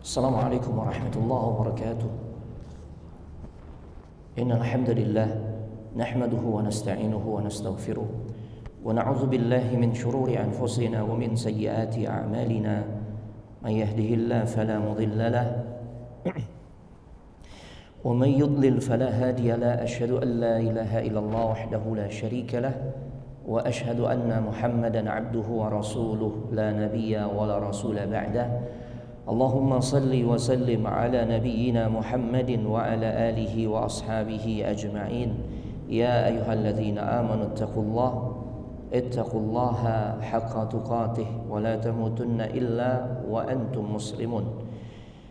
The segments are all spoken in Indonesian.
Assalamualaikum warahmatullahi wabarakatuh. Innal hamdalillah nahmaduhu wa nasta'inuhu wa nastaghfiruh wa na'udzu billahi min shururi anfusina wa min sayyiati a'malina. May yahdihillahu fala mudilla lahu wa may yudlil fala hadiya lahu. Asyhadu an la ilaha illallah wahdahu la syarika lahu wa asyhadu anna Muhammadan 'abduhu wa rasuluh la nabiyya wa la rasula ba'dahu. Allahumma salli wa sallim ala nabiyyina Muhammadin wa ala alihi wa ashabihi ajma'in. Ya ayyuhalladzina amanu ittaqullaha haqqa tuqatih wa la tamutunna illa wa antum muslimun.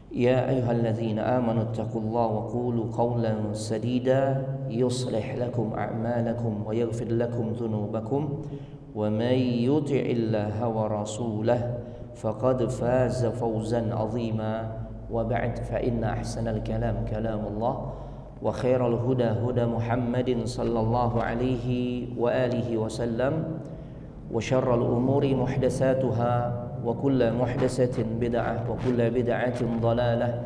Ya ayyuhalladzina amanu ittaqullaha wa qulu qawlan sadida yuslih lakum a'malakum wa yaghfir lakum dhunubakum wa may yuti'illaha wa rasulahu faqad faza fawzan 'azima. Wa ba'd, fa inna ahsanal kalam kalamullah wa khairal huda huda Muhammadin sallallahu alaihi wa alihi wasallam wa syarral umuri muhdatsatuha wa kullu muhdatsatin bid'ah wa kullu bid'atin dhalalah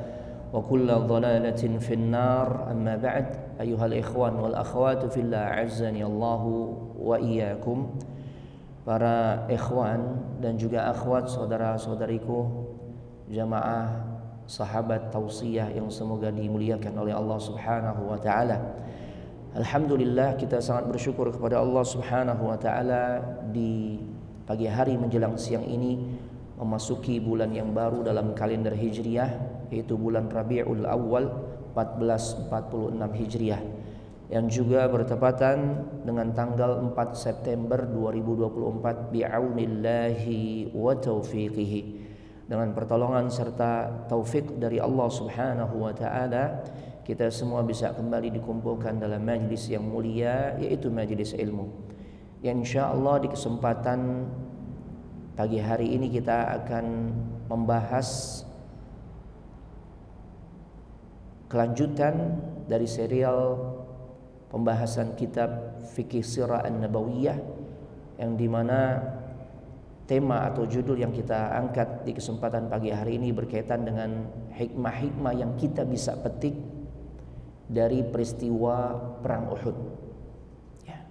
wa kullu dhalalatin finnar. Amma ba'd, ayyuhal ikhwan wal akhwat fillah, azzani Allahu wa iyyakum. Para ikhwan dan juga akhwat, saudara-saudariku, jamaah sahabat tausiyah yang semoga dimuliakan oleh Allah Subhanahu wa taala. Alhamdulillah, kita sangat bersyukur kepada Allah Subhanahu wa taala di pagi hari menjelang siang ini memasuki bulan yang baru dalam kalender Hijriah, yaitu bulan Rabiul Awal 1446 Hijriah, yang juga bertepatan dengan tanggal 4 September 2024 bi'aunillahi wa taufiqihi. Dengan pertolongan serta taufik dari Allah Subhanahu wa taala, kita semua bisa kembali dikumpulkan dalam majlis yang mulia, yaitu majlis ilmu. Yang insyaallah di kesempatan pagi hari ini kita akan membahas kelanjutan dari serial pembahasan kitab Fikih Sirah An-Nabawiyah, yang dimana tema atau judul yang kita angkat di kesempatan pagi hari ini berkaitan dengan hikmah-hikmah yang kita bisa petik dari peristiwa Perang Uhud. Ya.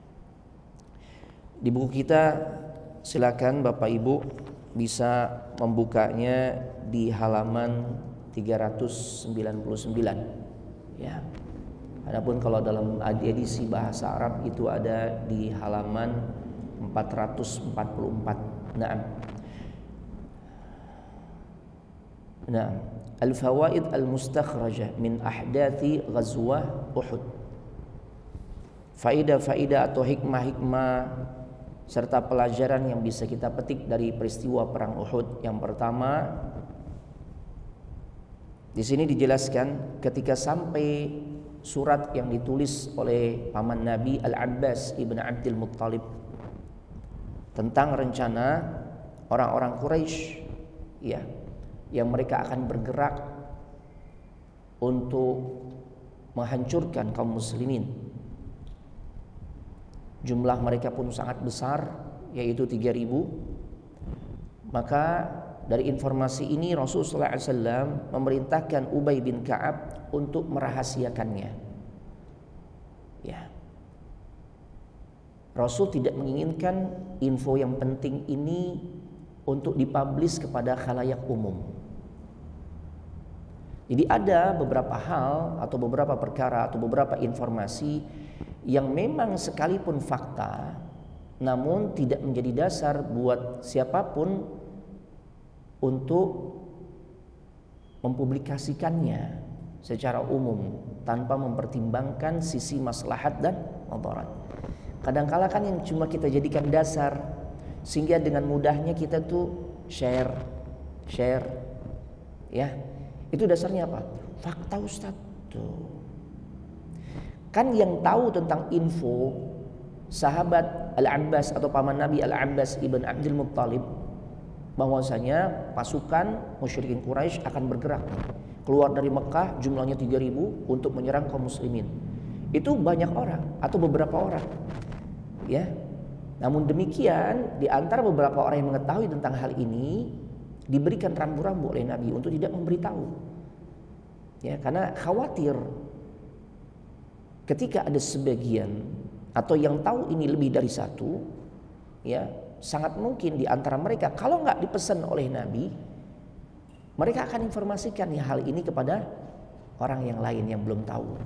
Di buku kita, silakan Bapak Ibu bisa membukanya di halaman 399. Ya. Adapun kalau dalam edisi bahasa Arab itu ada di halaman 444. Nah, al-fawaid al-mustakhrajah min ahdathi ghazwah Uhud. Faidah-faidah atau hikmah-hikmah serta pelajaran yang bisa kita petik dari peristiwa perang Uhud. Yang pertama, di sini dijelaskan ketika sampai surat yang ditulis oleh paman Nabi Al-Abbas ibn Abdul Muttalib tentang rencana orang-orang Quraisy, ya, yang mereka akan bergerak untuk menghancurkan kaum muslimin. Jumlah mereka pun sangat besar, yaitu 3.000. Maka dari informasi ini Rasulullah SAW memerintahkan Ubay bin Ka'ab untuk merahasiakannya. Ya. Rasul tidak menginginkan info yang penting ini untuk dipublish kepada khalayak umum. Jadi ada beberapa hal atau beberapa perkara atau beberapa informasi yang memang sekalipun fakta, namun tidak menjadi dasar buat siapapun untuk mempublikasikannya secara umum tanpa mempertimbangkan sisi maslahat dan madarat. Kadang-kala kan yang cuma kita jadikan dasar sehingga dengan mudahnya kita tuh share, ya. Itu dasarnya apa? Fakta, Ustaz. Tuh. Kan yang tahu tentang info sahabat Al-Abbas atau paman Nabi Al-Abbas ibn Abdul Muttalib bahwasanya pasukan musyrikin Quraisy akan bergerak keluar dari Mekah, jumlahnya 3.000 untuk menyerang kaum muslimin. Itu banyak orang atau beberapa orang, ya. Namun demikian, di antara beberapa orang yang mengetahui tentang hal ini diberikan rambu-rambu oleh Nabi untuk tidak memberitahu. Ya, karena khawatir ketika ada sebagian atau yang tahu ini lebih dari satu, ya sangat mungkin di antara mereka kalau nggak dipesan oleh Nabi, mereka akan informasikan hal ini kepada orang yang lain yang belum tahu.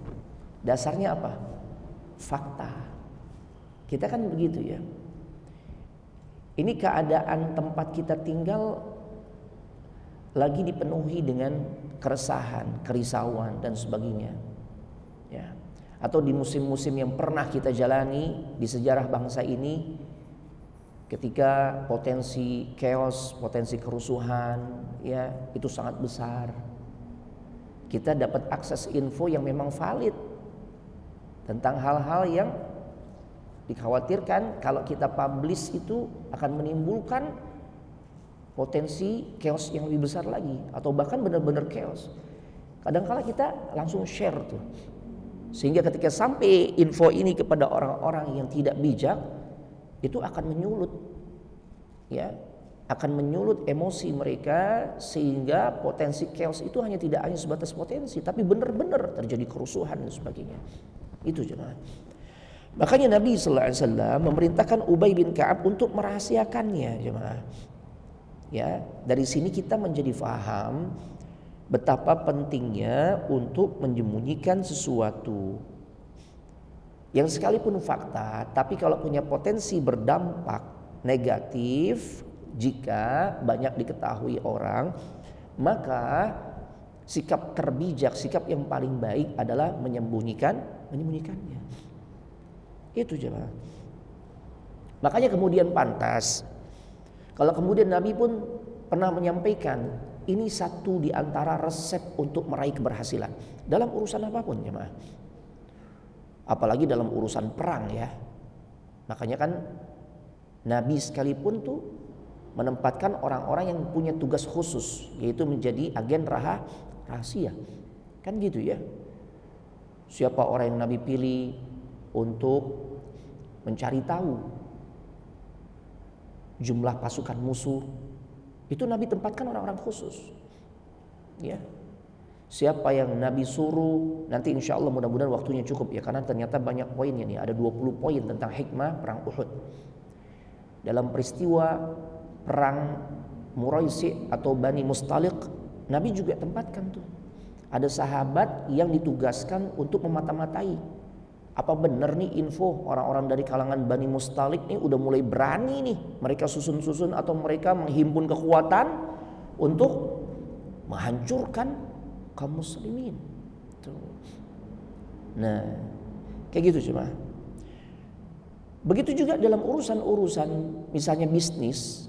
Dasarnya apa? Fakta. Kita kan begitu ya. Ini keadaan tempat kita tinggal lagi dipenuhi dengan keresahan, kerisauan dan sebagainya. Ya. Atau di musim-musim yang pernah kita jalani di sejarah bangsa ini, ketika potensi chaos, potensi kerusuhan, ya itu sangat besar. Kita dapat akses info yang memang valid tentang hal-hal yang dikhawatirkan kalau kita publish itu akan menimbulkan potensi chaos yang lebih besar lagi, atau bahkan benar-benar chaos. Kadang-kala kita langsung share tuh, sehingga ketika sampai info ini kepada orang-orang yang tidak bijak, itu akan menyulut, ya, akan menyulut emosi mereka, sehingga potensi chaos itu tidak hanya sebatas potensi, tapi benar-benar terjadi kerusuhan dan sebagainya. Itu jemaah. Makanya Nabi sallallahu alaihi wasallam memerintahkan Ubay bin Ka'ab untuk merahasiakannya, jemaah. Ya, dari sini kita menjadi faham betapa pentingnya untuk menyembunyikan sesuatu yang sekalipun fakta, tapi kalau punya potensi berdampak negatif jika banyak diketahui orang, maka sikap terbijak, sikap yang paling baik adalah menyembunyikannya. Itu jemaah. Makanya kemudian pantas kalau kemudian Nabi pun pernah menyampaikan ini satu di antara resep untuk meraih keberhasilan dalam urusan apapun, jemaah. Apalagi dalam urusan perang ya. Makanya kan Nabi sekalipun tuh menempatkan orang-orang yang punya tugas khusus, yaitu menjadi agen rahasia. Kan gitu ya. Siapa orang yang Nabi pilih untuk mencari tahu jumlah pasukan musuh, itu Nabi tempatkan orang-orang khusus. Ya. Siapa yang Nabi suruh, nanti insya Allah mudah-mudahan waktunya cukup ya, karena ternyata banyak poinnya nih, ada 20 poin tentang hikmah perang Uhud. Dalam peristiwa perang Muraisi atau Bani Mustaliq, Nabi juga tempatkan tuh. Ada sahabat yang ditugaskan untuk memata-matai. Apa benar nih info orang-orang dari kalangan Bani Mustaliq nih udah mulai berani nih, mereka susun-susun atau mereka menghimpun kekuatan untuk menghancurkan kaum muslimin. Tuh. Nah, kayak gitu cuma. Begitu juga dalam urusan-urusan misalnya bisnis,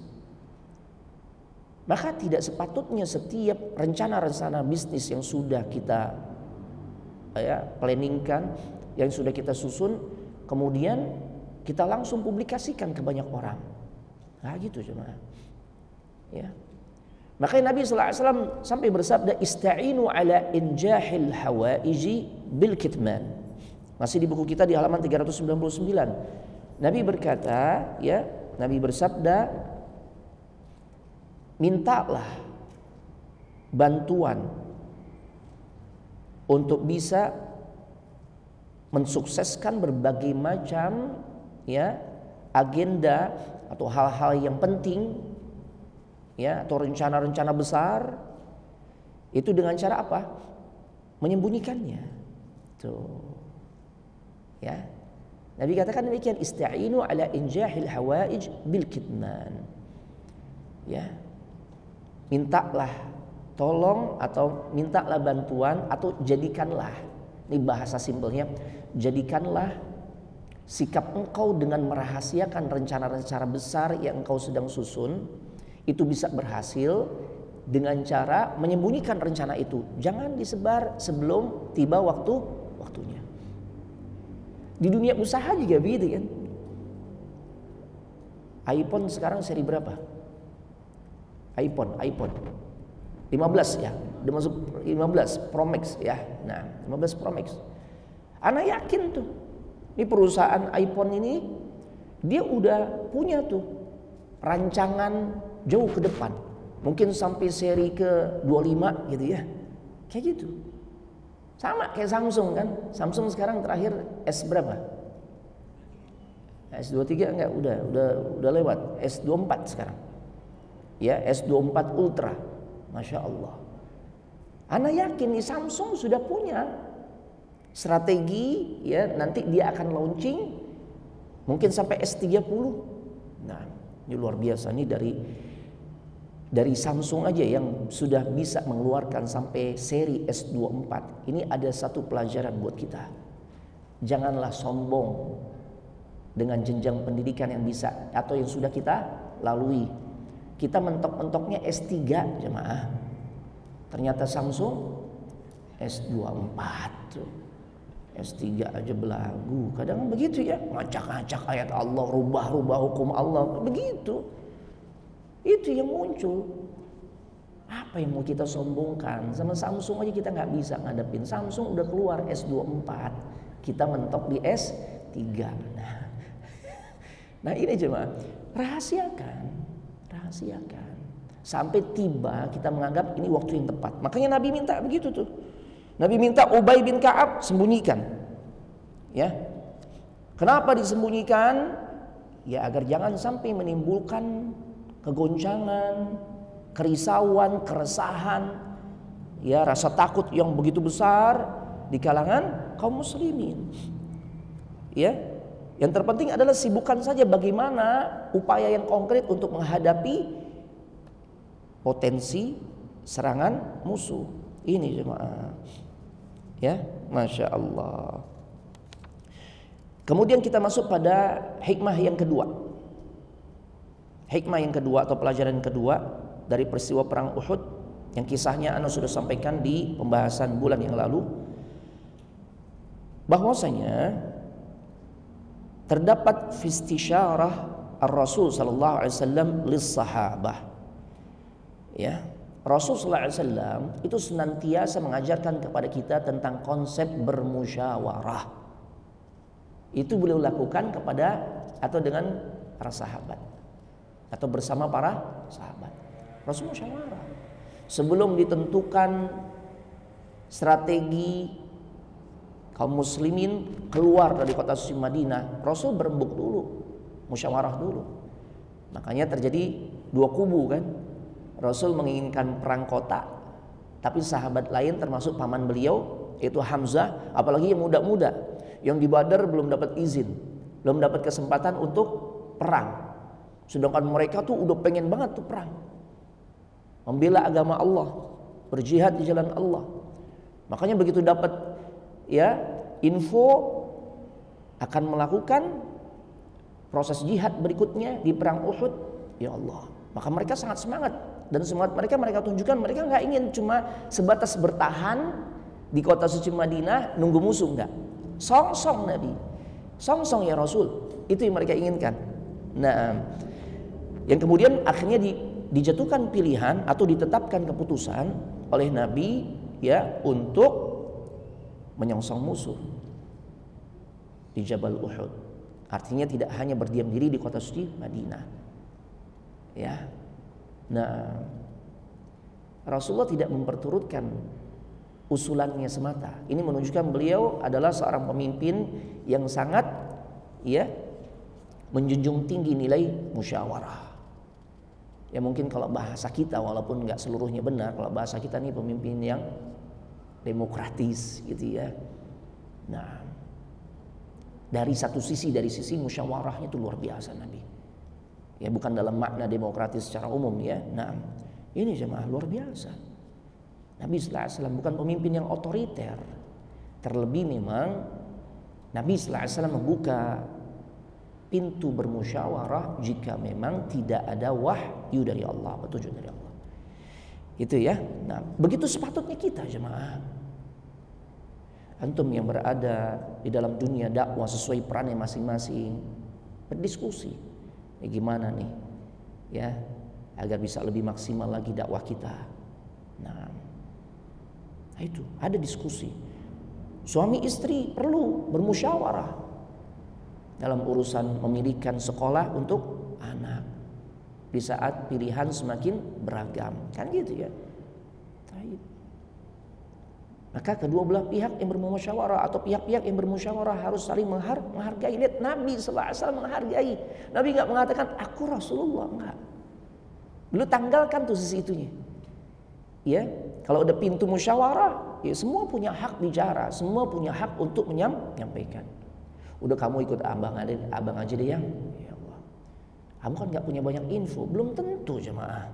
maka tidak sepatutnya setiap rencana-rencana bisnis yang sudah kita planningkan, yang sudah kita susun, kemudian kita langsung publikasikan ke banyak orang. Nah gitu cuma. Ya. Makanya Nabi sallallahu alaihi wasallam sampai bersabda, "Ista'inu ala injahil hawaiji bil kitman." Masih di buku kita di halaman 399. Nabi berkata, ya, Nabi bersabda, mintalah bantuan untuk bisa mensukseskan berbagai macam ya agenda atau hal-hal yang penting ya, atau rencana-rencana besar, itu dengan cara apa? Menyembunyikannya. Tuh. Ya. Nabi katakan demikian, ista'inu ala injahil hawaij bil kitman. Ya. Mintalah tolong atau mintalah bantuan atau jadikanlah, ini bahasa simpelnya, jadikanlah sikap engkau dengan merahasiakan rencana-rencana besar yang engkau sedang susun itu bisa berhasil dengan cara menyembunyikan rencana itu. Jangan disebar sebelum tiba waktunya. Di dunia usaha juga begitu kan. iPhone sekarang seri berapa? iPhone 15 ya, udah masuk 15 Pro Max ya. Nah, 15 Pro Max. Ana yakin tuh, ini perusahaan iPhone ini dia udah punya tuh rancangan jauh ke depan. Mungkin sampai seri ke 25 gitu ya. Kayak gitu. Sama kayak Samsung kan. Samsung sekarang terakhir S berapa? S23 enggak, udah lewat. S24 sekarang. Ya, S24 Ultra. Masya Allah. Ana yakin nih Samsung sudah punya strategi ya, nanti dia akan launching mungkin sampai S30. Nah, ini luar biasa nih dari Samsung aja yang sudah bisa mengeluarkan sampai seri S24. Ini ada satu pelajaran buat kita. Janganlah sombong dengan jenjang pendidikan yang bisa atau yang sudah kita lalui. Kita mentok-mentoknya S3 jemaah. Ternyata Samsung S24 tuh. S3 aja belagu. Kadang begitu ya, ngacak-ngacak ayat Allah, rubah-rubah hukum Allah. Begitu. Itu yang muncul. Apa yang mau kita sombongkan? Sama Samsung aja kita nggak bisa ngadepin. Samsung udah keluar S24. Kita mentok di S3. Nah ini cuma rahasiakan. Sampai tiba kita menganggap ini waktu yang tepat. Makanya Nabi minta begitu tuh. Nabi minta Ubay bin Ka'ab sembunyikan. Ya. Kenapa disembunyikan? Ya agar jangan sampai menimbulkan kegoncangan, kerisauan, keresahan, ya rasa takut yang begitu besar di kalangan kaum muslimin. Ya. Yang terpenting adalah sibukkan saja bagaimana upaya yang konkret untuk menghadapi potensi serangan musuh. Ini jemaah. Ya, Masya Allah. Kemudian kita masuk pada hikmah yang kedua. Hikmah yang kedua atau pelajaran yang kedua dari peristiwa perang Uhud yang kisahnya Anda sudah sampaikan di pembahasan bulan yang lalu, bahwasanya terdapat fistisyarah ar-Rasul sallallahu alaihi wasallam lis-sahabah. Ya, Rasul sallallahu alaihi wasallam itu senantiasa mengajarkan kepada kita tentang konsep bermusyawarah. Itu beliau lakukan kepada atau dengan para sahabat atau bersama para sahabat. Rasul musyawarah. Sebelum ditentukan strategi kaum muslimin keluar dari kota suci Madinah, Rasul berembuk dulu, musyawarah dulu. Makanya terjadi dua kubu kan. Rasul menginginkan perang kota, tapi sahabat lain termasuk paman beliau yaitu Hamzah, apalagi yang muda-muda, yang di Badar belum dapat izin, belum dapat kesempatan untuk perang. Sedangkan mereka tuh udah pengen banget tuh perang, membela agama Allah, berjihad di jalan Allah. Makanya begitu dapat ya info akan melakukan proses jihad berikutnya di perang Uhud, ya Allah, maka mereka sangat semangat. Dan semangat mereka tunjukkan, mereka nggak ingin cuma sebatas bertahan di kota suci Madinah nunggu musuh, enggak. Song-song Nabi, song-song ya Rasul, itu yang mereka inginkan. Nah, yang kemudian akhirnya dijatuhkan pilihan atau ditetapkan keputusan oleh Nabi ya untuk menyongsong musuh di Jabal Uhud. Artinya tidak hanya berdiam diri di kota suci Madinah. Ya. Nah, Rasulullah tidak memperturutkan usulannya semata. Ini menunjukkan beliau adalah seorang pemimpin yang sangat ya menjunjung tinggi nilai musyawarah. Ya mungkin kalau bahasa kita walaupun nggak seluruhnya benar, kalau bahasa kita nih pemimpin yang demokratis gitu ya. Nah, dari sisi musyawarahnya itu luar biasa Nabi. Ya bukan dalam makna demokratis secara umum ya. Nah, ini jemaah luar biasa. Nabi sallallahu alaihi wasallam bukan pemimpin yang otoriter. Terlebih memang Nabi sallallahu alaihi wasallam membuka pintu bermusyawarah jika memang tidak ada wahyu dari Allah, petunjuk dari Allah. Itu ya. Nah, begitu sepatutnya kita jemaah. Antum yang berada di dalam dunia dakwah sesuai perannya masing-masing, berdiskusi. Ya gimana nih? Ya, agar bisa lebih maksimal lagi dakwah kita. Nah, itu ada diskusi. Suami istri perlu bermusyawarah dalam urusan memilihkan sekolah untuk anak. di saat pilihan semakin beragam, kan gitu ya. Maka kedua belah pihak yang bermusyawarah atau pihak-pihak yang bermusyawarah harus saling menghargai. Lihat Nabi sallallahu alaihi wasallam menghargai. Nabi nggak mengatakan aku Rasulullah, enggak. Beliau tanggalkan tuh sisi itunya. Ya, kalau ada pintu musyawarah, ya semua punya hak bicara, semua punya hak untuk menyampaikan. Udah kamu ikut abang aja deh yang, ya Allah. Kamu kan nggak punya banyak info, belum tentu jemaah.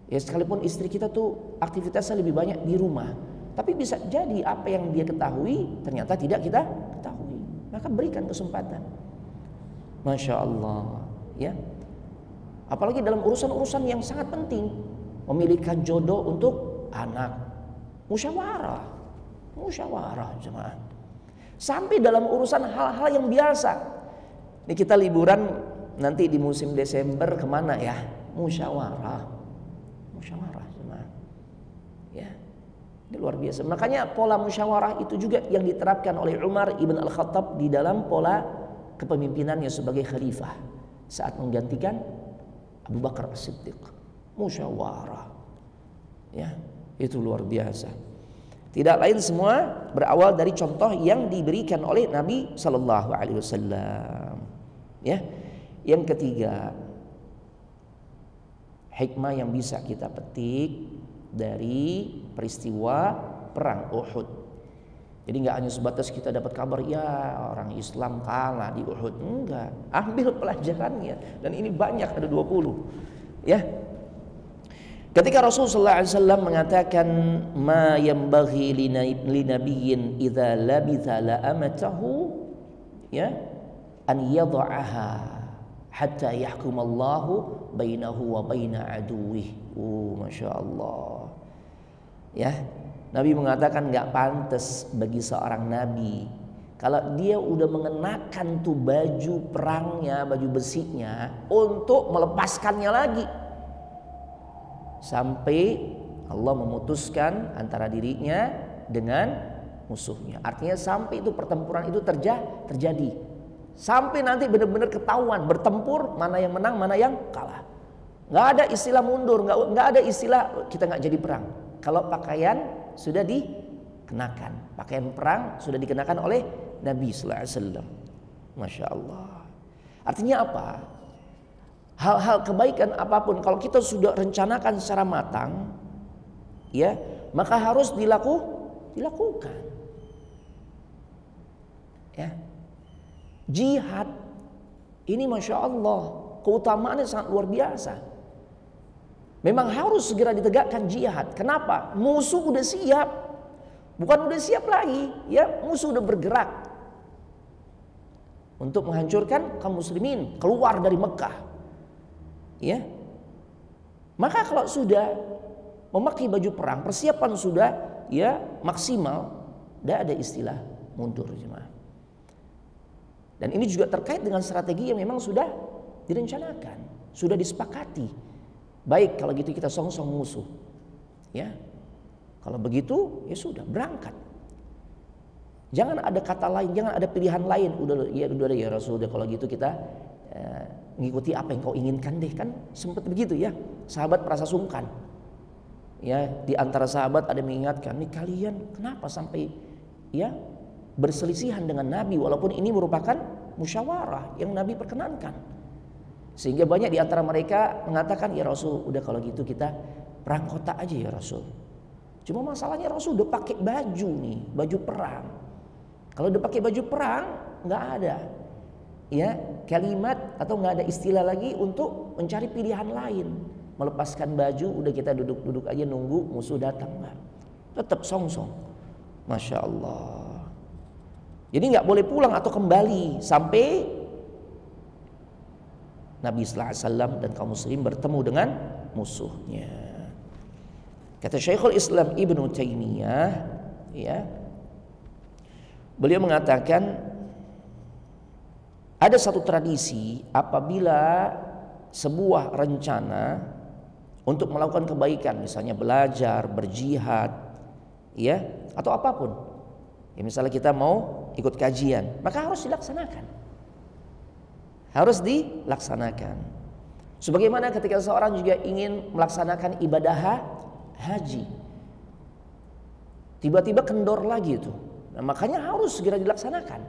Ya sekalipun istri kita tuh aktivitasnya lebih banyak di rumah, tapi bisa jadi apa yang dia ketahui ternyata tidak kita ketahui. Maka berikan kesempatan. Masya Allah, ya. Apalagi dalam urusan-urusan yang sangat penting, memilihkan jodoh untuk anak, musyawarah jemaah. Sampai dalam urusan hal-hal yang biasa. Ini kita liburan nanti di musim Desember kemana ya? Musyawarah jemaah. Ya. Ini luar biasa. Makanya pola musyawarah itu juga yang diterapkan oleh Umar ibn al-Khattab di dalam pola kepemimpinannya sebagai khalifah saat menggantikan Abu Bakar As-Siddiq. Musyawarah, ya, itu luar biasa. Tidak lain semua berawal dari contoh yang diberikan oleh Nabi Sallallahu Alaihi Wasallam. Ya, yang ketiga, hikmah yang bisa kita petik dari peristiwa perang Uhud. Jadi nggak hanya sebatas kita dapat kabar ya orang Islam kalah di Uhud, enggak. Ambil pelajarannya, dan ini banyak, ada 20. Ya. Ketika Rasulullah SAW mengatakan ma yanbaghi li nabiyyin idza labitha la amatahu ya an yad'aha hatta yahkumallahu bainahu wa baina aduwih. Masya Allah. Ya, Nabi mengatakan nggak pantas bagi seorang nabi kalau dia udah mengenakan tuh baju perangnya, baju besinya, untuk melepaskannya lagi sampai Allah memutuskan antara dirinya dengan musuhnya. Artinya sampai itu pertempuran itu terjadi. Sampai nanti benar-benar ketahuan bertempur, mana yang menang, mana yang kalah. Nggak ada istilah mundur, nggak ada istilah kita nggak jadi perang. Kalau pakaian sudah dikenakan, pakaian perang sudah dikenakan oleh Nabi Sallallahu Alaihi Wasallam. Masya Allah. Artinya apa? Hal-hal kebaikan apapun kalau kita sudah rencanakan secara matang, ya, maka harus dilakukan. Ya. Jihad ini Masya Allah keutamaannya sangat luar biasa. Memang harus segera ditegakkan jihad. Kenapa? Musuh udah siap. Bukan udah siap lagi, ya, musuh udah bergerak untuk menghancurkan kaum muslimin keluar dari Mekah. Ya. Maka kalau sudah memakai baju perang, persiapan sudah ya maksimal, tidak ada istilah mundur jemaah. Dan ini juga terkait dengan strategi yang memang sudah direncanakan, sudah disepakati. Baik, kalau gitu kita song-song musuh. Ya. Kalau begitu ya sudah berangkat. Jangan ada kata lain, jangan ada pilihan lain. Udah ya Rasul, udah kalau gitu kita ngikuti apa yang kau inginkan deh, kan sempat begitu ya. Sahabat merasa sungkan. Ya, di antara sahabat ada yang mengingatkan, nih kalian kenapa sampai ya berselisihan dengan Nabi walaupun ini merupakan musyawarah yang Nabi perkenankan. Sehingga banyak di antara mereka mengatakan, ya Rasul, udah kalau gitu kita perang kota aja ya Rasul. Cuma masalahnya Rasul udah pakai baju nih, baju perang. Kalau udah pakai baju perang, nggak ada ya kalimat atau nggak ada istilah lagi untuk mencari pilihan lain. Melepaskan baju, udah kita duduk-duduk aja nunggu musuh datang, nggak. Tetap song-song. Masya Allah. Jadi nggak boleh pulang atau kembali sampai Nabi Sallallahu Alaihi Wasallam dan kaum muslim bertemu dengan musuhnya. Kata Syekhul Islam Ibnu Taimiyah, ya, beliau mengatakan ada satu tradisi apabila sebuah rencana untuk melakukan kebaikan, misalnya belajar, berjihad, ya, atau apapun. Ya, misalnya kita mau ikut kajian, maka harus dilaksanakan. Harus dilaksanakan. Sebagaimana ketika seorang juga ingin melaksanakan ibadah haji, tiba-tiba kendor lagi itu. Nah, makanya harus segera dilaksanakan.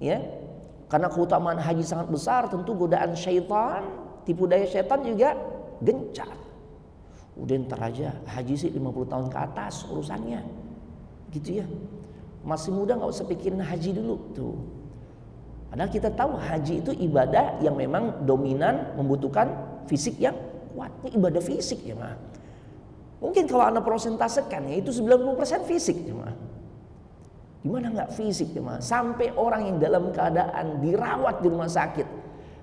Ya. Karena keutamaan haji sangat besar, tentu godaan syaitan, tipu daya syaitan juga gencar. Udah ntar aja, haji sih 50 tahun ke atas urusannya. Gitu ya. Masih muda nggak usah pikirin haji dulu tuh. Padahal kita tahu haji itu ibadah yang memang dominan, membutuhkan fisik yang kuat. Ini ibadah fisik ya mah. Mungkin kalau Anda prosentasekan ya itu 90% fisik ya mah. Gimana nggak fisik ya mah? Sampai orang yang dalam keadaan dirawat di rumah sakit,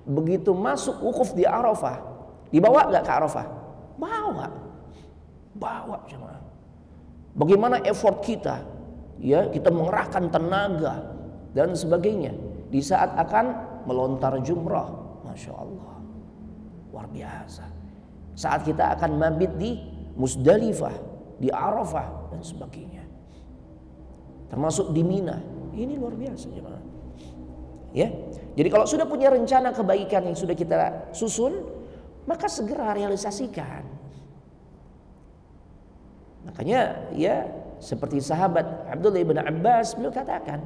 begitu masuk wukuf di Arafah, dibawa nggak ke Arafah? Bawa ya mah. Bagaimana effort kita? Ya, kita mengerahkan tenaga dan sebagainya. Di saat akan melontar jumrah, Masya Allah, luar biasa. Saat kita akan mabit di Musdalifah, di Arafah dan sebagainya, termasuk di Mina, ini luar biasa jemaah. Ya, jadi kalau sudah punya rencana kebaikan yang sudah kita susun, maka segera realisasikan. Makanya ya seperti sahabat Abdullah bin Abbas, beliau katakan,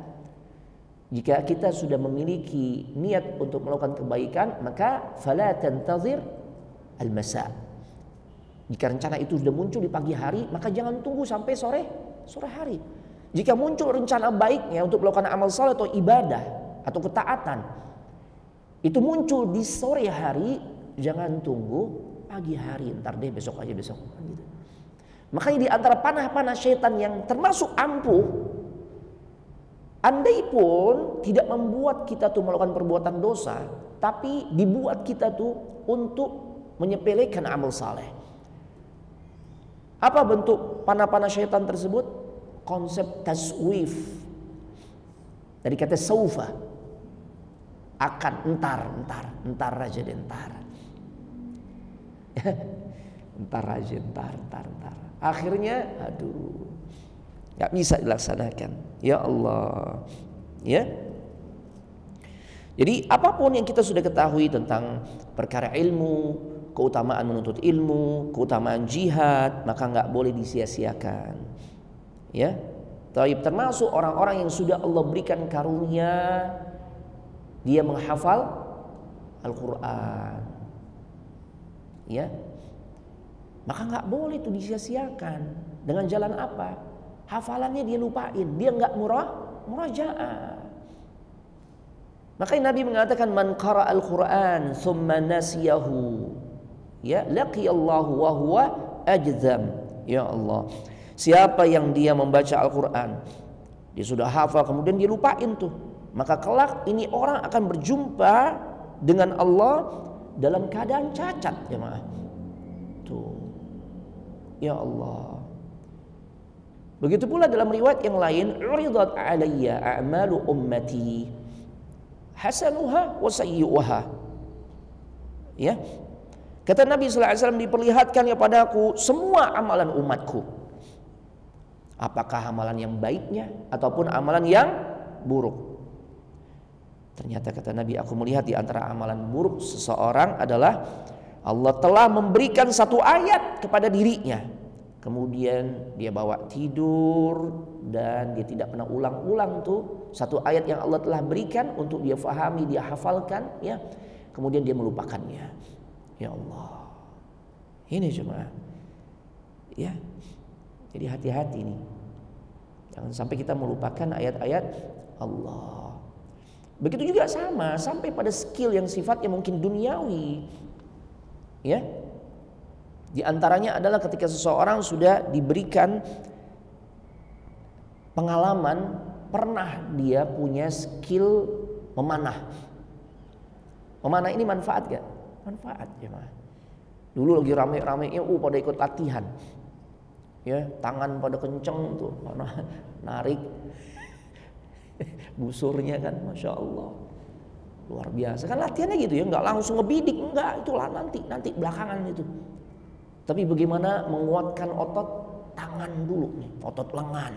jika kita sudah memiliki niat untuk melakukan kebaikan, maka fala tantazir al-masa. Jika rencana itu sudah muncul di pagi hari, maka jangan tunggu sampai sore hari. Jika muncul rencana baiknya untuk melakukan amal saleh atau ibadah atau ketaatan, itu muncul di sore hari, jangan tunggu pagi hari, ntar deh besok aja besok. Gitu. Makanya di antara panah-panah syaitan yang termasuk ampuh, andai pun tidak membuat kita tuh melakukan perbuatan dosa, tapi dibuat kita tuh untuk menyepelekan amal saleh. Apa bentuk panah-panah syaitan tersebut? Konsep taswif. Dari kata saufa, akan, entar aja deh, entar. Entar aja, entar. Akhirnya, aduh, nggak bisa dilaksanakan. Ya Allah, ya. Jadi apapun yang kita sudah ketahui tentang perkara ilmu, keutamaan menuntut ilmu, keutamaan jihad, maka nggak boleh disia-siakan. Ya, termasuk orang-orang yang sudah Allah berikan karunia, dia menghafal Al-Quran. Ya, maka nggak boleh itu disia-siakan. Dengan jalan apa? Hafalannya dia lupain, dia nggak murajaah. Makanya Nabi mengatakan man qara al-Quran thumma nasiyahu, ya laqiyallahu wa huwa ajzam. Ya Allah, siapa yang dia membaca Al-Quran, dia sudah hafal kemudian dia lupain tuh, maka kelak ini orang akan berjumpa dengan Allah dalam keadaan cacat, jemaah. Tuh, ya Allah. Begitu pula dalam riwayat yang lain, uridat alayya a'malu ummati hasanuha wa sayyi'uha. Ya. Kata Nabi sallallahu alaihi wasallam, diperlihatkan kepadaku semua amalan umatku. Apakah amalan yang baiknya ataupun amalan yang buruk. Ternyata kata Nabi, aku melihat di antara amalan buruk seseorang adalah Allah telah memberikan satu ayat kepada dirinya, kemudian dia bawa tidur dan dia tidak pernah ulang-ulang tuh satu ayat yang Allah telah berikan untuk dia fahami, dia hafalkan, ya. Kemudian dia melupakannya. Ya Allah, ini cuma, ya. Jadi hati-hati nih, jangan sampai kita melupakan ayat-ayat Allah. Begitu juga sama sampai pada skill yang sifatnya mungkin duniawi, ya. Di antaranya adalah ketika seseorang sudah diberikan pengalaman, pernah dia punya skill memanah. Memanah ini manfaat gak? Manfaat ya mah. Dulu lagi rame-ramenya, pada ikut latihan, ya, tangan pada kenceng tuh, narik busurnya kan, masya Allah, luar biasa. Kan latihannya gitu ya, nggak langsung ngebidik, enggak, itulah nanti belakangan itu. Tapi bagaimana menguatkan otot tangan dulu nih, otot lengan.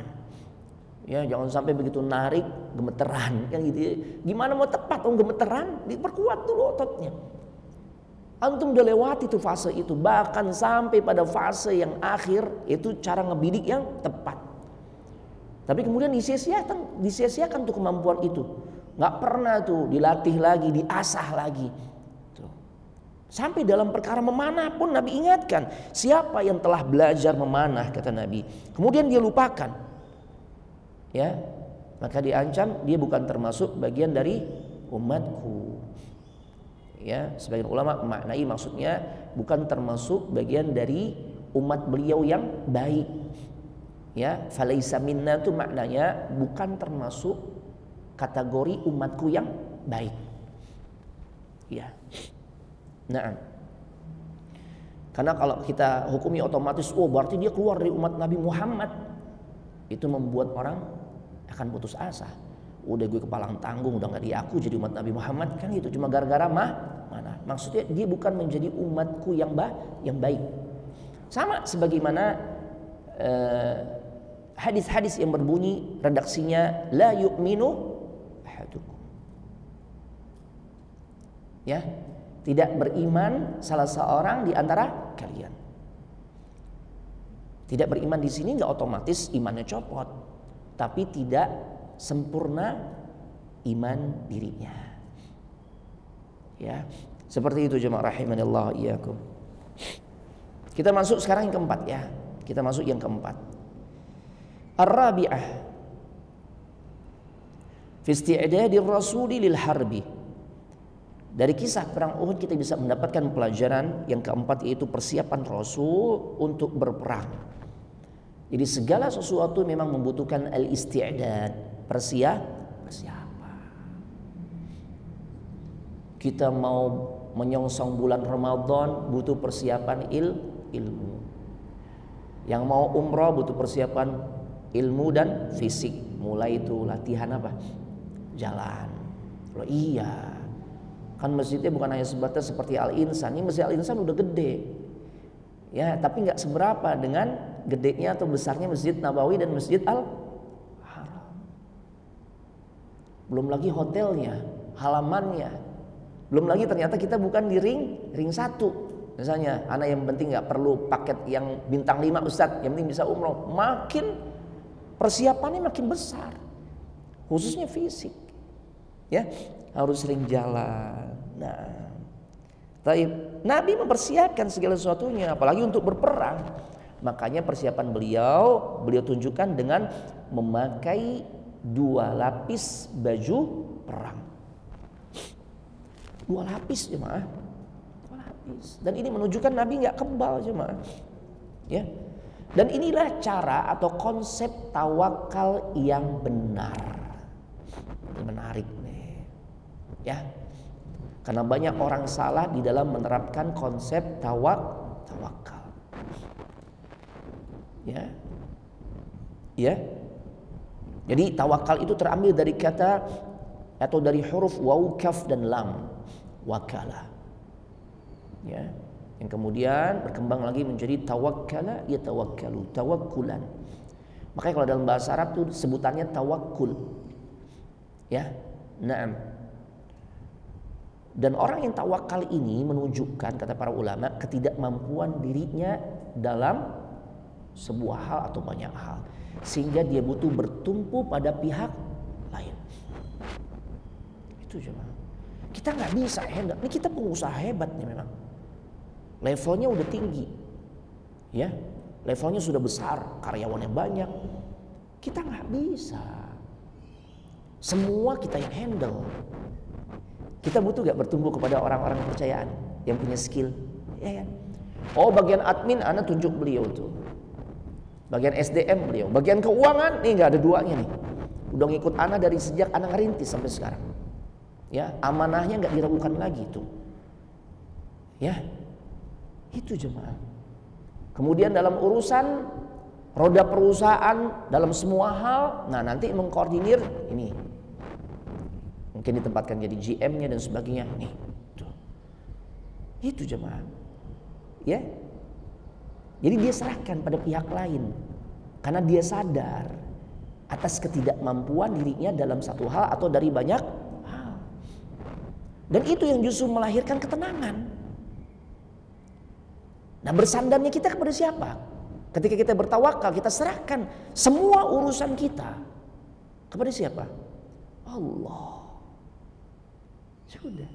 Ya, jangan sampai begitu narik gemeteran kan gitu ya. Gimana mau tepat gemeteran, diperkuat dulu ototnya. Antum udah lewati tuh fase itu, bahkan sampai pada fase yang akhir itu cara ngebidik yang tepat. Tapi kemudian disia-siakan tuh kemampuan itu. Nggak pernah tuh dilatih lagi, diasah lagi. Tuh. Sampai dalam perkara memanah pun Nabi ingatkan, siapa yang telah belajar memanah, kata Nabi, kemudian dia lupakan, ya, maka diancam dia bukan termasuk bagian dari umatku. Ya, sebagian ulama maknai maksudnya bukan termasuk bagian dari umat beliau yang baik. Ya, falaisa minna itu maknanya bukan termasuk kategori umatku yang baik. Ya. Nah, karena kalau kita hukumi otomatis, oh berarti dia keluar dari umat Nabi Muhammad, itu membuat orang akan putus asa. Udah gue kepalang tanggung, udah gak diaku jadi umat Nabi Muhammad, kan itu cuma gara-gara mana? Maksudnya dia bukan menjadi umatku yang baik. Sama sebagaimana hadis-hadis yang berbunyi redaksinya la yu'minu ahadukum. Ya, tidak beriman salah seorang di antara kalian. Tidak beriman di sini nggak otomatis imannya copot, tapi tidak sempurna iman dirinya. Ya, seperti itu jemaah rahimanillah iyyakum. Kita masuk sekarang yang keempat ya. Kita masuk yang keempat. Ar-rabi'ah fi isti'dadir rasuli lil harbi. Dari kisah perang Uhud kita bisa mendapatkan pelajaran yang keempat, yaitu persiapan Rasul untuk berperang. Jadi segala sesuatu memang membutuhkan al-isti'dad, persiapan. Kita mau menyongsong bulan Ramadan butuh persiapan ilmu. Yang mau umrah butuh persiapan ilmu dan fisik. Mulai itu latihan apa? Jalan. Loh iya. Kan masjidnya bukan hanya sebatas seperti Al-Insan. Ini masjid Al-Insan udah gede. Ya, tapi nggak seberapa dengan gedenya atau besarnya Masjid Nabawi dan Masjid Al-Haram. Belum lagi hotelnya, halamannya. Belum lagi ternyata kita bukan di ring 1. Misalnya, anak yang penting nggak perlu paket yang bintang 5 Ustadz, yang penting bisa umroh. Makin persiapannya makin besar, khususnya fisik. Ya, harus sering jalan. Nah, Nabi mempersiapkan segala sesuatunya, apalagi untuk berperang. Makanya persiapan beliau tunjukkan dengan memakai 2 lapis baju perang. 2 lapis jemaah. 2 lapis. Dan ini menunjukkan Nabi nggak kebal jemaah. Ya. Dan inilah cara atau konsep tawakal yang benar. Ini menarik nih. Ya. Karena banyak orang salah di dalam menerapkan konsep tawakal. Ya. Ya. Jadi tawakal itu terambil dari kata atau dari huruf waw, kaf dan lam. Wakala. Ya. Yang kemudian berkembang lagi menjadi tawakkala yatawakkalu, tawakkulan. Makanya kalau dalam bahasa Arab itu sebutannya tawakkul. Ya. Naam. Dan orang yang tawakal ini menunjukkan, kata para ulama, ketidakmampuan dirinya dalam sebuah hal atau banyak hal, sehingga dia butuh bertumpu pada pihak lain. Itu cuma kita nggak bisa handle. Ini kita pengusaha hebat nih memang. Levelnya udah tinggi, ya, levelnya sudah besar, karyawannya banyak. Kita nggak bisa. Semua kita yang handle. Kita butuh gak bertumbuh kepada orang-orang kepercayaan yang punya skill, ya kan? Oh, bagian admin Anda tunjuk beliau tuh, bagian SDM beliau, bagian keuangan nih nggak ada duanya nih. Udah ngikut Anda dari sejak Anda ngerintis sampai sekarang. Ya, amanahnya nggak diragukan lagi tuh. Ya, itu jemaah. Kemudian dalam urusan roda perusahaan, dalam semua hal, nah nanti mengkoordinir ini. Mungkin ditempatkan jadi GM-nya dan sebagainya. Nih, tuh. Itu jemaah. Ya. Jadi dia serahkan pada pihak lain karena dia sadar atas ketidakmampuan dirinya dalam satu hal atau dari banyak hal. Dan itu yang justru melahirkan ketenangan. Nah, bersandarnya kita kepada siapa? Ketika kita bertawakal, kita serahkan semua urusan kita kepada siapa? Allah. Sudah.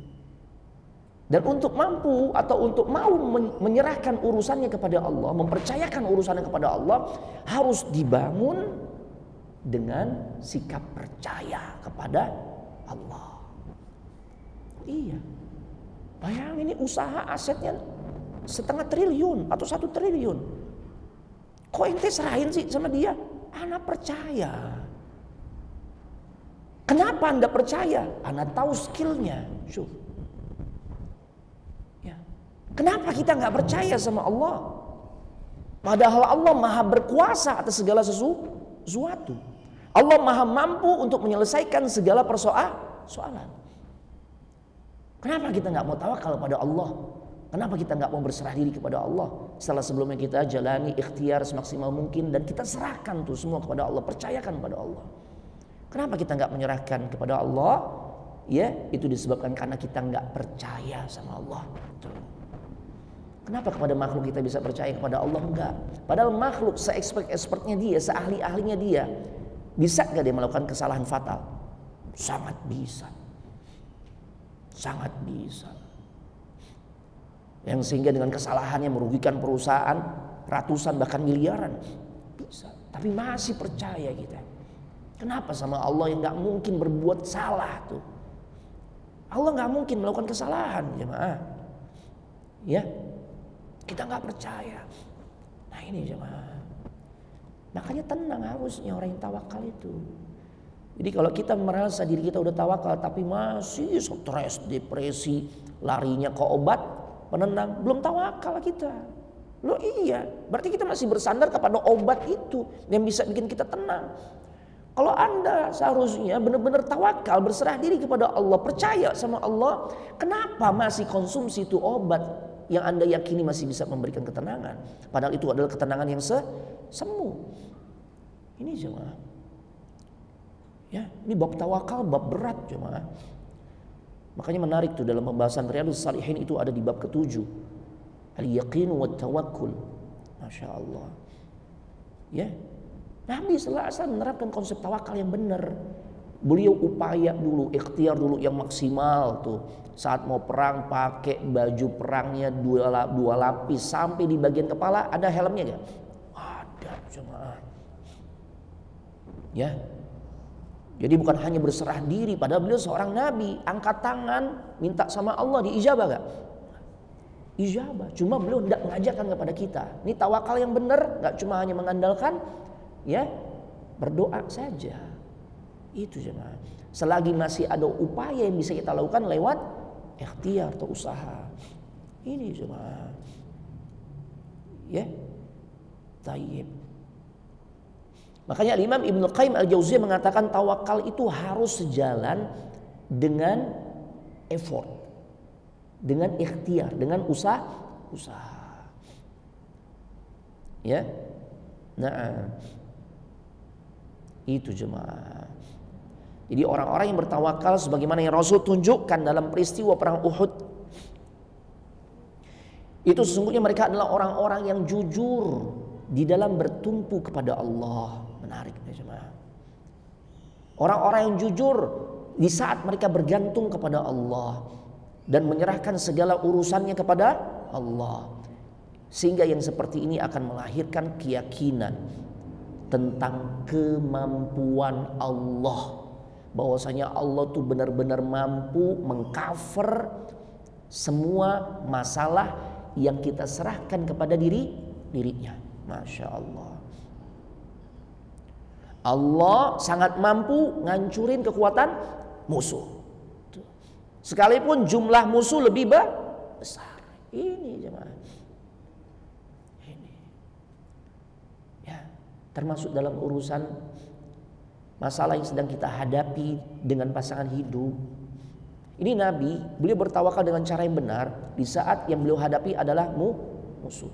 Dan untuk mampu atau untuk mau menyerahkan urusannya kepada Allah, mempercayakan urusannya kepada Allah, harus dibangun dengan sikap percaya kepada Allah. Iya. Bayangin, ini usaha asetnya 1,5 triliun atau 1 triliun. Kok ente serahin sih sama dia? Ana percaya. Kenapa Anda percaya? Ana tahu skillnya. Kenapa kita nggak percaya sama Allah? Padahal Allah maha berkuasa atas segala sesuatu. Allah maha mampu untuk menyelesaikan segala persoalan. Kenapa kita nggak mau tawakal pada Allah? Kenapa kita nggak mau berserah diri kepada Allah? Setelah sebelumnya kita jalani ikhtiar semaksimal mungkin dan kita serahkan tuh semua kepada Allah, percayakan pada Allah. Kenapa kita nggak menyerahkan kepada Allah? Ya, itu disebabkan karena kita nggak percaya sama Allah. Tuh. Kenapa kepada makhluk kita bisa percaya, kepada Allah enggak? Padahal makhluk se-expert-expertnya dia, seahli-ahlinya dia, bisa gak dia melakukan kesalahan fatal? Sangat bisa. Sangat bisa. Yang sehingga dengan kesalahannya merugikan perusahaan ratusan bahkan miliaran. Bisa. Tapi masih percaya kita. Kenapa sama Allah yang gak mungkin berbuat salah tuh? Allah gak mungkin melakukan kesalahan, jemaah. Ya. Kita nggak percaya. Nah ini jemaah. Makanya tenang harusnya orang yang tawakal itu. Jadi kalau kita merasa diri kita udah tawakal tapi masih stres, depresi, larinya ke obat penenang, belum tawakal kita. Loh iya, berarti kita masih bersandar kepada obat itu yang bisa bikin kita tenang. Kalau Anda seharusnya benar-benar tawakal, berserah diri kepada Allah, percaya sama Allah, kenapa masih konsumsi itu obat yang Anda yakini masih bisa memberikan ketenangan? Padahal itu adalah ketenangan yang semu. Ini jemaah. Ya, ini bab tawakal, bab berat jemaah. Makanya menarik tuh dalam pembahasan Riyadhus Shalihin itu ada di bab ke-7. Al-yaqinu wat tawakkul. Masya Allah. Ya. Nabi sallallahu alaihi wasallam menerapkan konsep tawakal yang benar. Beliau upaya dulu, ikhtiar dulu yang maksimal tuh. Saat mau perang pakai baju perangnya dua lapis sampai di bagian kepala ada helmnya gak? Ada jemaah. Ya. Jadi bukan hanya berserah diri, padahal beliau seorang nabi, angkat tangan minta sama Allah diijabah gak? Ijabah. Cuma beliau tidak mengajarkan kepada kita. Ini tawakal yang benar, gak cuma hanya mengandalkan ya berdoa saja. Itu jemaah. Selagi masih ada upaya yang bisa kita lakukan lewat ikhtiar atau usaha. Ini jemaah. Ya. Tayyib. Makanya Imam Ibnu Qayyim Al-Jauziyah mengatakan tawakal itu harus sejalan dengan effort, dengan ikhtiar, dengan usaha. Ya. Nah, itu jemaah. Jadi orang-orang yang bertawakal sebagaimana yang Rasul tunjukkan dalam peristiwa perang Uhud, itu sesungguhnya mereka adalah orang-orang yang jujur di dalam bertumpu kepada Allah. Menarik ya jemaah. Orang-orang yang jujur di saat mereka bergantung kepada Allah dan menyerahkan segala urusannya kepada Allah. Sehingga yang seperti ini akan melahirkan keyakinan tentang kemampuan Allah, bahwasanya Allah tuh benar-benar mampu mengcover semua masalah yang kita serahkan kepada dirinya. Masya Allah. Allah sangat mampu ngancurin kekuatan musuh, sekalipun jumlah musuh lebih besar. Ini jemaah. Termasuk dalam urusan masalah yang sedang kita hadapi dengan pasangan hidup. Ini Nabi, beliau bertawakal dengan cara yang benar di saat yang beliau hadapi adalah musuh.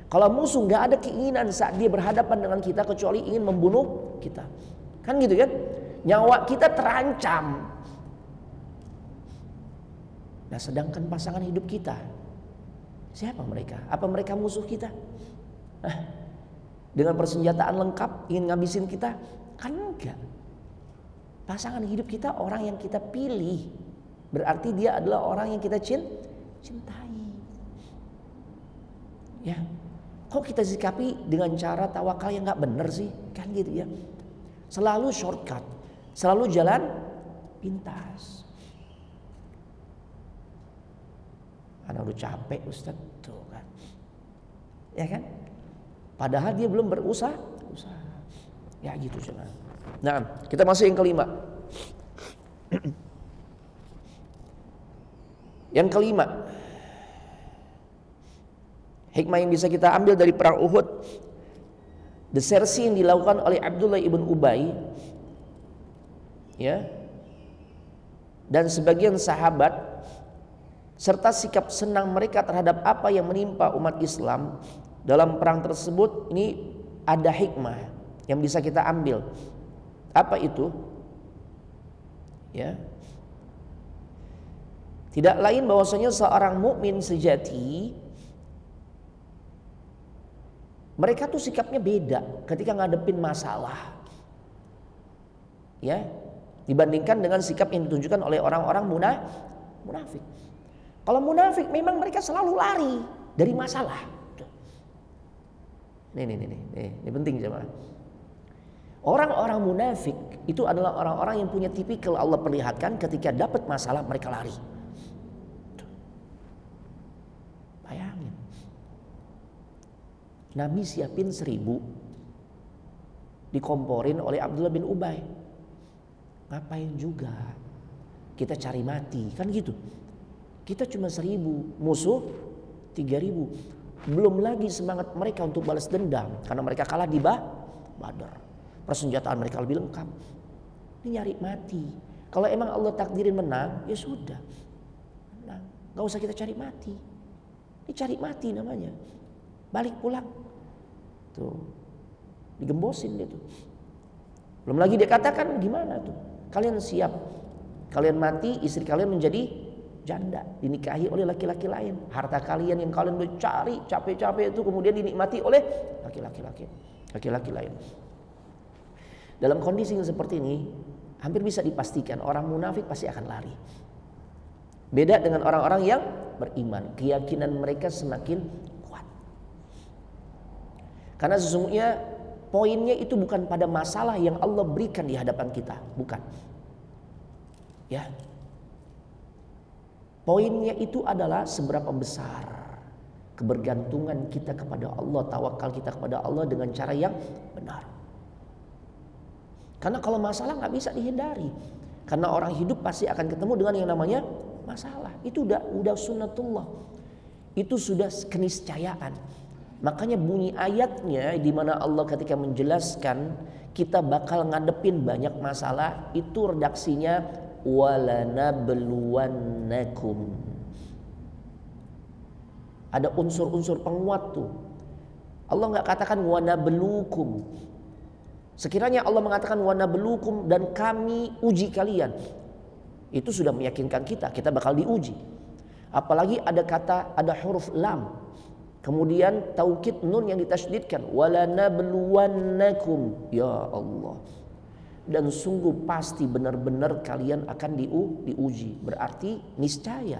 Kalau musuh nggak ada keinginan saat dia berhadapan dengan kita kecuali ingin membunuh kita, kan gitu kan? Nyawa kita terancam. Nah, sedangkan pasangan hidup kita Siapa mereka? Apa mereka musuh kita? Dengan persenjataan lengkap ingin ngabisin kita? Kan enggak. Pasangan hidup kita orang yang kita pilih. Berarti dia adalah orang yang kita cintai. Ya. Kok kita sikapi dengan cara tawakal yang enggak benar sih? Kan gitu ya. Selalu shortcut, selalu jalan pintas. Karena udah capek Ustaz tuh kan. Ya kan? Padahal dia belum berusaha. Ya gitu jangan. Nah, kita masuk yang kelima. Yang kelima, hikmah yang bisa kita ambil dari perang Uhud, desersi yang dilakukan oleh Abdullah ibn Ubay, ya, dan sebagian sahabat, serta sikap senang mereka terhadap apa yang menimpa umat Islam dalam perang tersebut, ini ada hikmah yang bisa kita ambil. Apa itu? Ya. Tidak lain bahwasanya seorang mukmin sejati, mereka tuh sikapnya beda ketika ngadepin masalah. Ya, dibandingkan dengan sikap yang ditunjukkan oleh orang-orang munafik. Kalau munafik memang mereka selalu lari dari masalah. Ini penting jemaah. Orang-orang munafik itu adalah orang-orang yang punya tipikal Allah perlihatkan ketika dapat masalah mereka lari. Bayangin. Nabi siapin 1000 dikomporin oleh Abdullah bin Ubay. Ngapain juga? Kita cari mati, kan gitu. Kita cuma 1000, musuh 3000. Belum lagi semangat mereka untuk balas dendam karena mereka kalah di Badar. Persenjataan mereka lebih lengkap. Ini nyari mati. Kalau emang Allah takdirin menang, ya sudah. Menang. Gak usah kita cari mati. Ini cari mati namanya. Balik pulang. Tuh. Digembosin dia tuh. Belum lagi dia katakan gimana tuh. Kalian siap. Kalian mati, istri kalian menjadi janda. Dinikahi oleh laki-laki lain. Harta kalian yang kalian udah cari capek-capek itu kemudian dinikmati oleh laki-laki lain. Dalam kondisi yang seperti ini, hampir bisa dipastikan orang munafik pasti akan lari. Beda dengan orang-orang yang beriman, keyakinan mereka semakin kuat. Karena sesungguhnya poinnya itu bukan pada masalah yang Allah berikan di hadapan kita, bukan. Ya. Poinnya itu adalah seberapa besar kebergantungan kita kepada Allah, tawakal kita kepada Allah dengan cara yang benar. Karena kalau masalah nggak bisa dihindari. Karena orang hidup pasti akan ketemu dengan yang namanya masalah. Itu udah sunnatullah. Itu sudah keniscayaan. Makanya bunyi ayatnya di mana Allah ketika menjelaskan kita bakal ngadepin banyak masalah, itu redaksinya walanabluwannakum. Ada unsur-unsur penguat tuh. Allah nggak katakan wanablukum. Sekiranya Allah mengatakan wanablukum dan kami uji kalian, itu sudah meyakinkan kita bakal diuji. Apalagi ada huruf lam, kemudian taukid nun yang ditasydidkan, walanabluwannakum, ya Allah. Dan sungguh pasti benar-benar kalian akan diuji. Berarti niscaya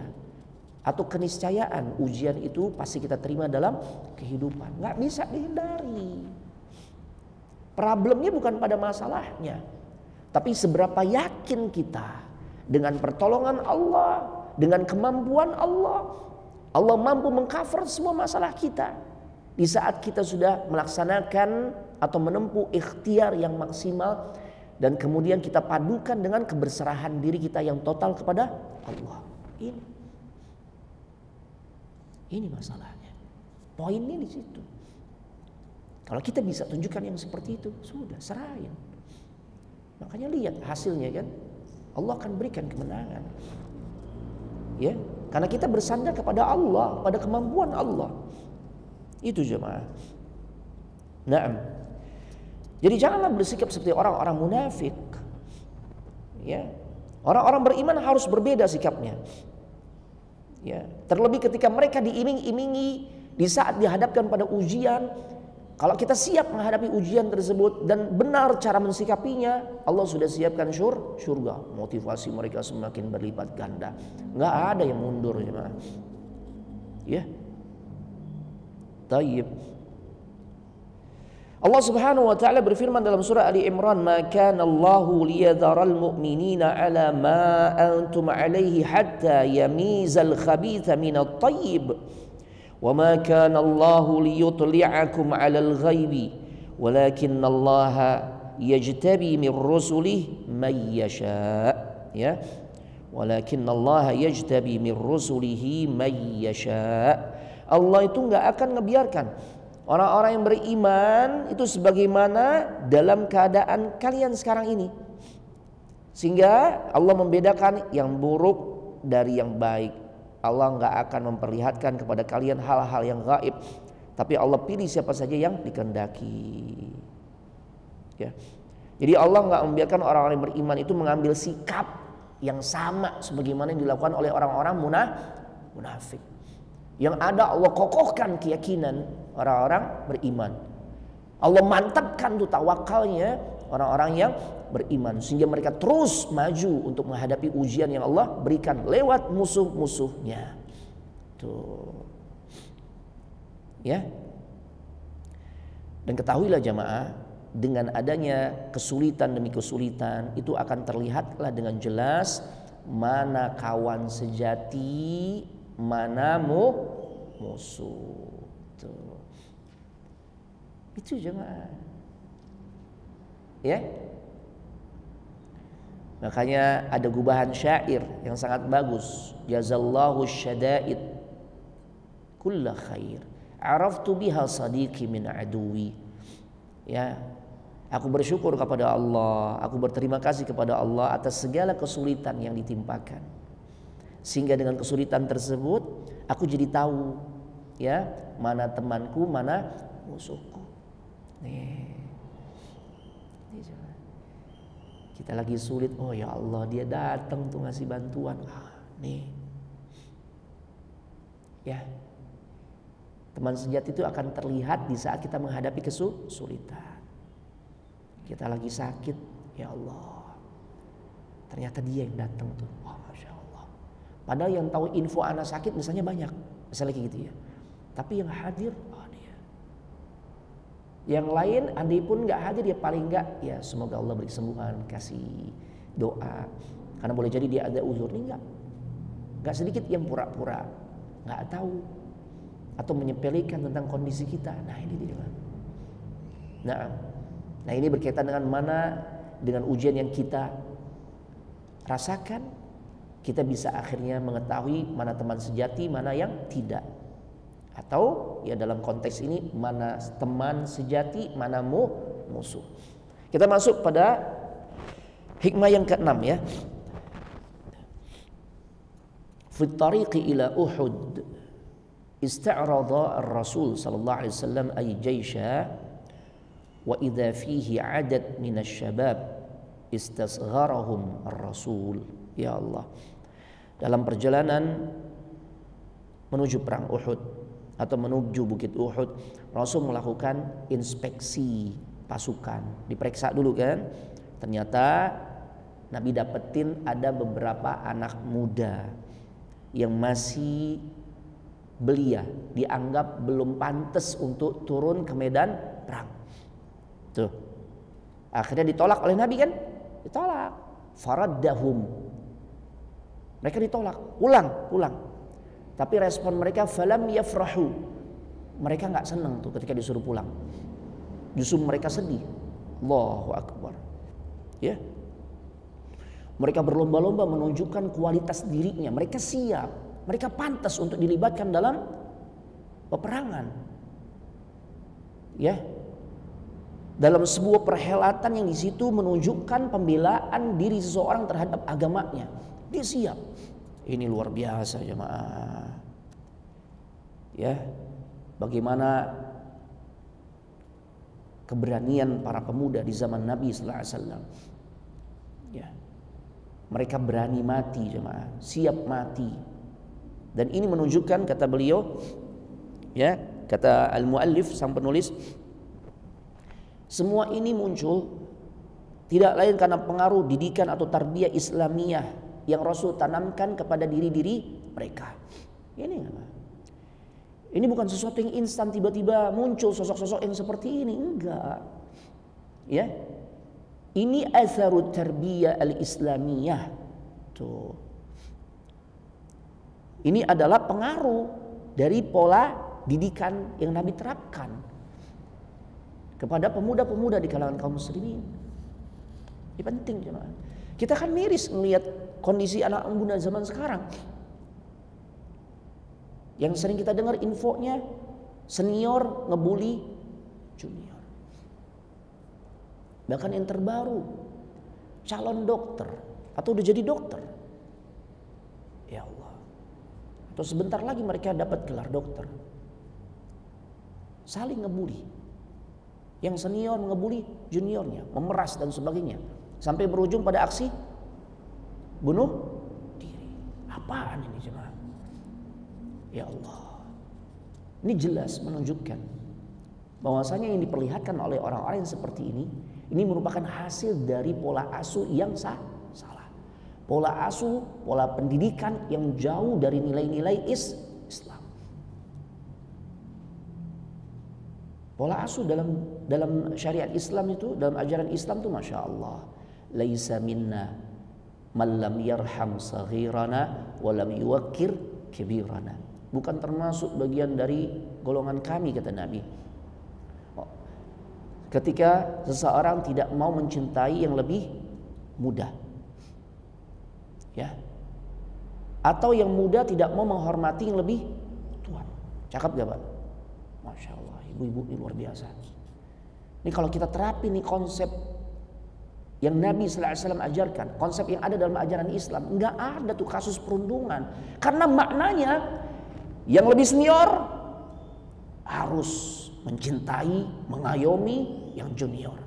atau keniscayaan ujian itu pasti kita terima dalam kehidupan, nggak bisa dihindari. Problemnya bukan pada masalahnya, tapi seberapa yakin kita dengan pertolongan Allah, dengan kemampuan Allah. Allah mampu mengcover semua masalah kita di saat kita sudah melaksanakan atau menempuh ikhtiar yang maksimal, dan kemudian kita padukan dengan keberserahan diri kita yang total kepada Allah. Ini masalahnya. Poinnya di situ. Kalau kita bisa tunjukkan yang seperti itu, sudah serahin. Makanya lihat hasilnya kan, Allah akan berikan kemenangan. Ya, karena kita bersandar kepada Allah, pada kemampuan Allah. Itu jemaah. Naam. Jadi janganlah bersikap seperti orang-orang munafik. Ya. Orang-orang beriman harus berbeda sikapnya. Ya, terlebih ketika mereka diiming-imingi di saat dihadapkan pada ujian. Kalau kita siap menghadapi ujian tersebut dan benar cara mensikapinya, Allah sudah siapkan surga. Motivasi mereka semakin berlipat ganda. Nggak ada yang mundur, jemaah. Ya. Tayyib. Allah Subhanahu wa taala berfirman dalam surah Ali Imran, "Ma kana Allahu liyadharal mu'minina 'ala ma antum 'alaihi hatta yamizal khabitha minat thayyib." وَمَا كَانَ اللَّهُ لِيُطْلِعَكُمْ عَلَى الْغَيْبِ وَلَكِنَّ اللَّهَ يَجْتَبِي مِنْ رُسُلِهِ مَنْ يَشَاءُ. Ya, وَلَكِنَّ اللَّهَ يَجْتَبِي مِنْ رُسُلِهِ مَنْ يَشَاءُ. Allah itu nggak akan ngebiarkan orang-orang yang beriman itu sebagaimana dalam keadaan kalian sekarang ini, sehingga Allah membedakan yang buruk dari yang baik. Allah nggak akan memperlihatkan kepada kalian hal-hal yang gaib, tapi Allah pilih siapa saja yang dikehendaki. Ya. Jadi Allah nggak membiarkan orang-orang yang beriman itu mengambil sikap yang sama sebagaimana yang dilakukan oleh orang-orang munafik. Yang ada Allah kokohkan keyakinan orang-orang beriman. Allah mantapkan tuh tawakalnya orang-orang yang beriman, sehingga mereka terus maju untuk menghadapi ujian yang Allah berikan lewat musuh-musuhnya. Tuh. Ya. Dan ketahuilah jamaah, dengan adanya kesulitan demi kesulitan itu akan terlihatlah dengan jelas mana kawan sejati, mana musuh. Tuh. Itu jemaah. Ya. Makanya ada gubahan syair yang sangat bagus. Jazallahu syada'id kulla khair. Araftu biha sadiqi min aduwi. Ya. Aku bersyukur kepada Allah, aku berterima kasih kepada Allah atas segala kesulitan yang ditimpakan. Sehingga dengan kesulitan tersebut aku jadi tahu ya, mana temanku, mana musuhku. Nih. Kita lagi sulit, oh ya Allah dia datang tuh ngasih bantuan. Nih. Ya. Teman sejati itu akan terlihat di saat kita menghadapi kesulitan. Kita lagi sakit, ya Allah. Ternyata dia yang datang tuh. Oh, Masya Allah. Padahal yang tahu info anak sakit misalnya banyak. Misalnya kayak gitu ya. Tapi yang hadir, oh dia. Yang lain andai pun gak hadir, ya paling gak, ya semoga Allah beri kesembuhan, kasih doa. Karena boleh jadi dia ada uzur nih, gak sedikit yang pura-pura gak tahu atau menyepelekan tentang kondisi kita. Nah ini dia. Nah ini berkaitan dengan mana, dengan ujian yang kita rasakan, kita bisa akhirnya mengetahui mana teman sejati, mana yang tidak. Atau ya dalam konteks ini mana teman sejati, mana musuh. Kita masuk pada hikmah yang ke-6 ya. Fi tariqi ila Uhud ista'rada ar-Rasul sallallahu alaihi wasallam ay jaysha wa idza fihi 'adad min asy-syabab istasgharahum ar-Rasul. Ya Allah. Dalam perjalanan menuju perang Uhud atau menuju Bukit Uhud, Rasul melakukan inspeksi pasukan, diperiksa dulu kan. Ternyata Nabi dapetin ada beberapa anak muda yang masih belia, dianggap belum pantas untuk turun ke medan perang. Tuh. Akhirnya ditolak oleh Nabi kan? Ditolak. Faraddahum. Mereka ditolak, pulang. Tapi respon mereka falam yafrahu. Mereka enggak senang tuh ketika disuruh pulang. Justru mereka sedih. Allahu Akbar. Ya. Mereka berlomba-lomba menunjukkan kualitas dirinya. Mereka siap, mereka pantas untuk dilibatkan dalam peperangan. Ya. Dalam sebuah perhelatan yang di situ menunjukkan pembelaan diri seseorang terhadap agamanya. Dia siap. Ini luar biasa jemaah. Ya, bagaimana keberanian para pemuda di zaman Nabi sallallahu alaihi wasallam. Ya. Mereka berani mati jemaah, siap mati Dan ini menunjukkan, kata beliau, ya, kata al-muallif sang penulis, semua ini muncul tidak lain karena pengaruh didikan atau tarbiyah Islamiyah yang Rasul tanamkan kepada diri-diri mereka. Ini bukan sesuatu yang instan tiba-tiba muncul sosok-sosok yang seperti ini, enggak. Ya. Ini atharut tarbiyah al-Islamiyah. Tuh. Ini adalah pengaruh dari pola didikan yang Nabi terapkan kepada pemuda-pemuda di kalangan kaum muslimin. Ini penting, jemaah. Kita kan miris melihat kondisi anak muda zaman sekarang. Yang sering kita dengar infonya, senior ngebully junior. Bahkan yang terbaru, calon dokter atau udah jadi dokter. Ya Allah. Atau sebentar lagi mereka dapat gelar dokter. Saling ngebully. Yang senior ngebully juniornya, memeras dan sebagainya. Sampai berujung pada aksi bunuh diri. Apaan ini, jemaah? Ya Allah. Ini jelas menunjukkan bahwasanya yang diperlihatkan oleh orang-orang yang seperti ini merupakan hasil dari pola asuh yang salah. Pola asuh, pola pendidikan yang jauh dari nilai-nilai Islam. Pola asuh dalam syariat Islam itu, dalam ajaran Islam itu, masya Allah, laisa minna man lam yarham saghirana wa lam yuwakkir kibirana. Bukan termasuk bagian dari golongan kami, kata Nabi. Ketika seseorang tidak mau mencintai yang lebih muda, ya, atau yang muda tidak mau menghormati yang lebih tua. Cakep gak, Pak? Masya Allah, ibu-ibu ini luar biasa. Ini kalau kita terapi nih konsep yang Nabi SAW ajarkan, konsep yang ada dalam ajaran Islam, nggak ada tuh kasus perundungan. Karena maknanya yang lebih senior harus mencintai, mengayomi yang junior.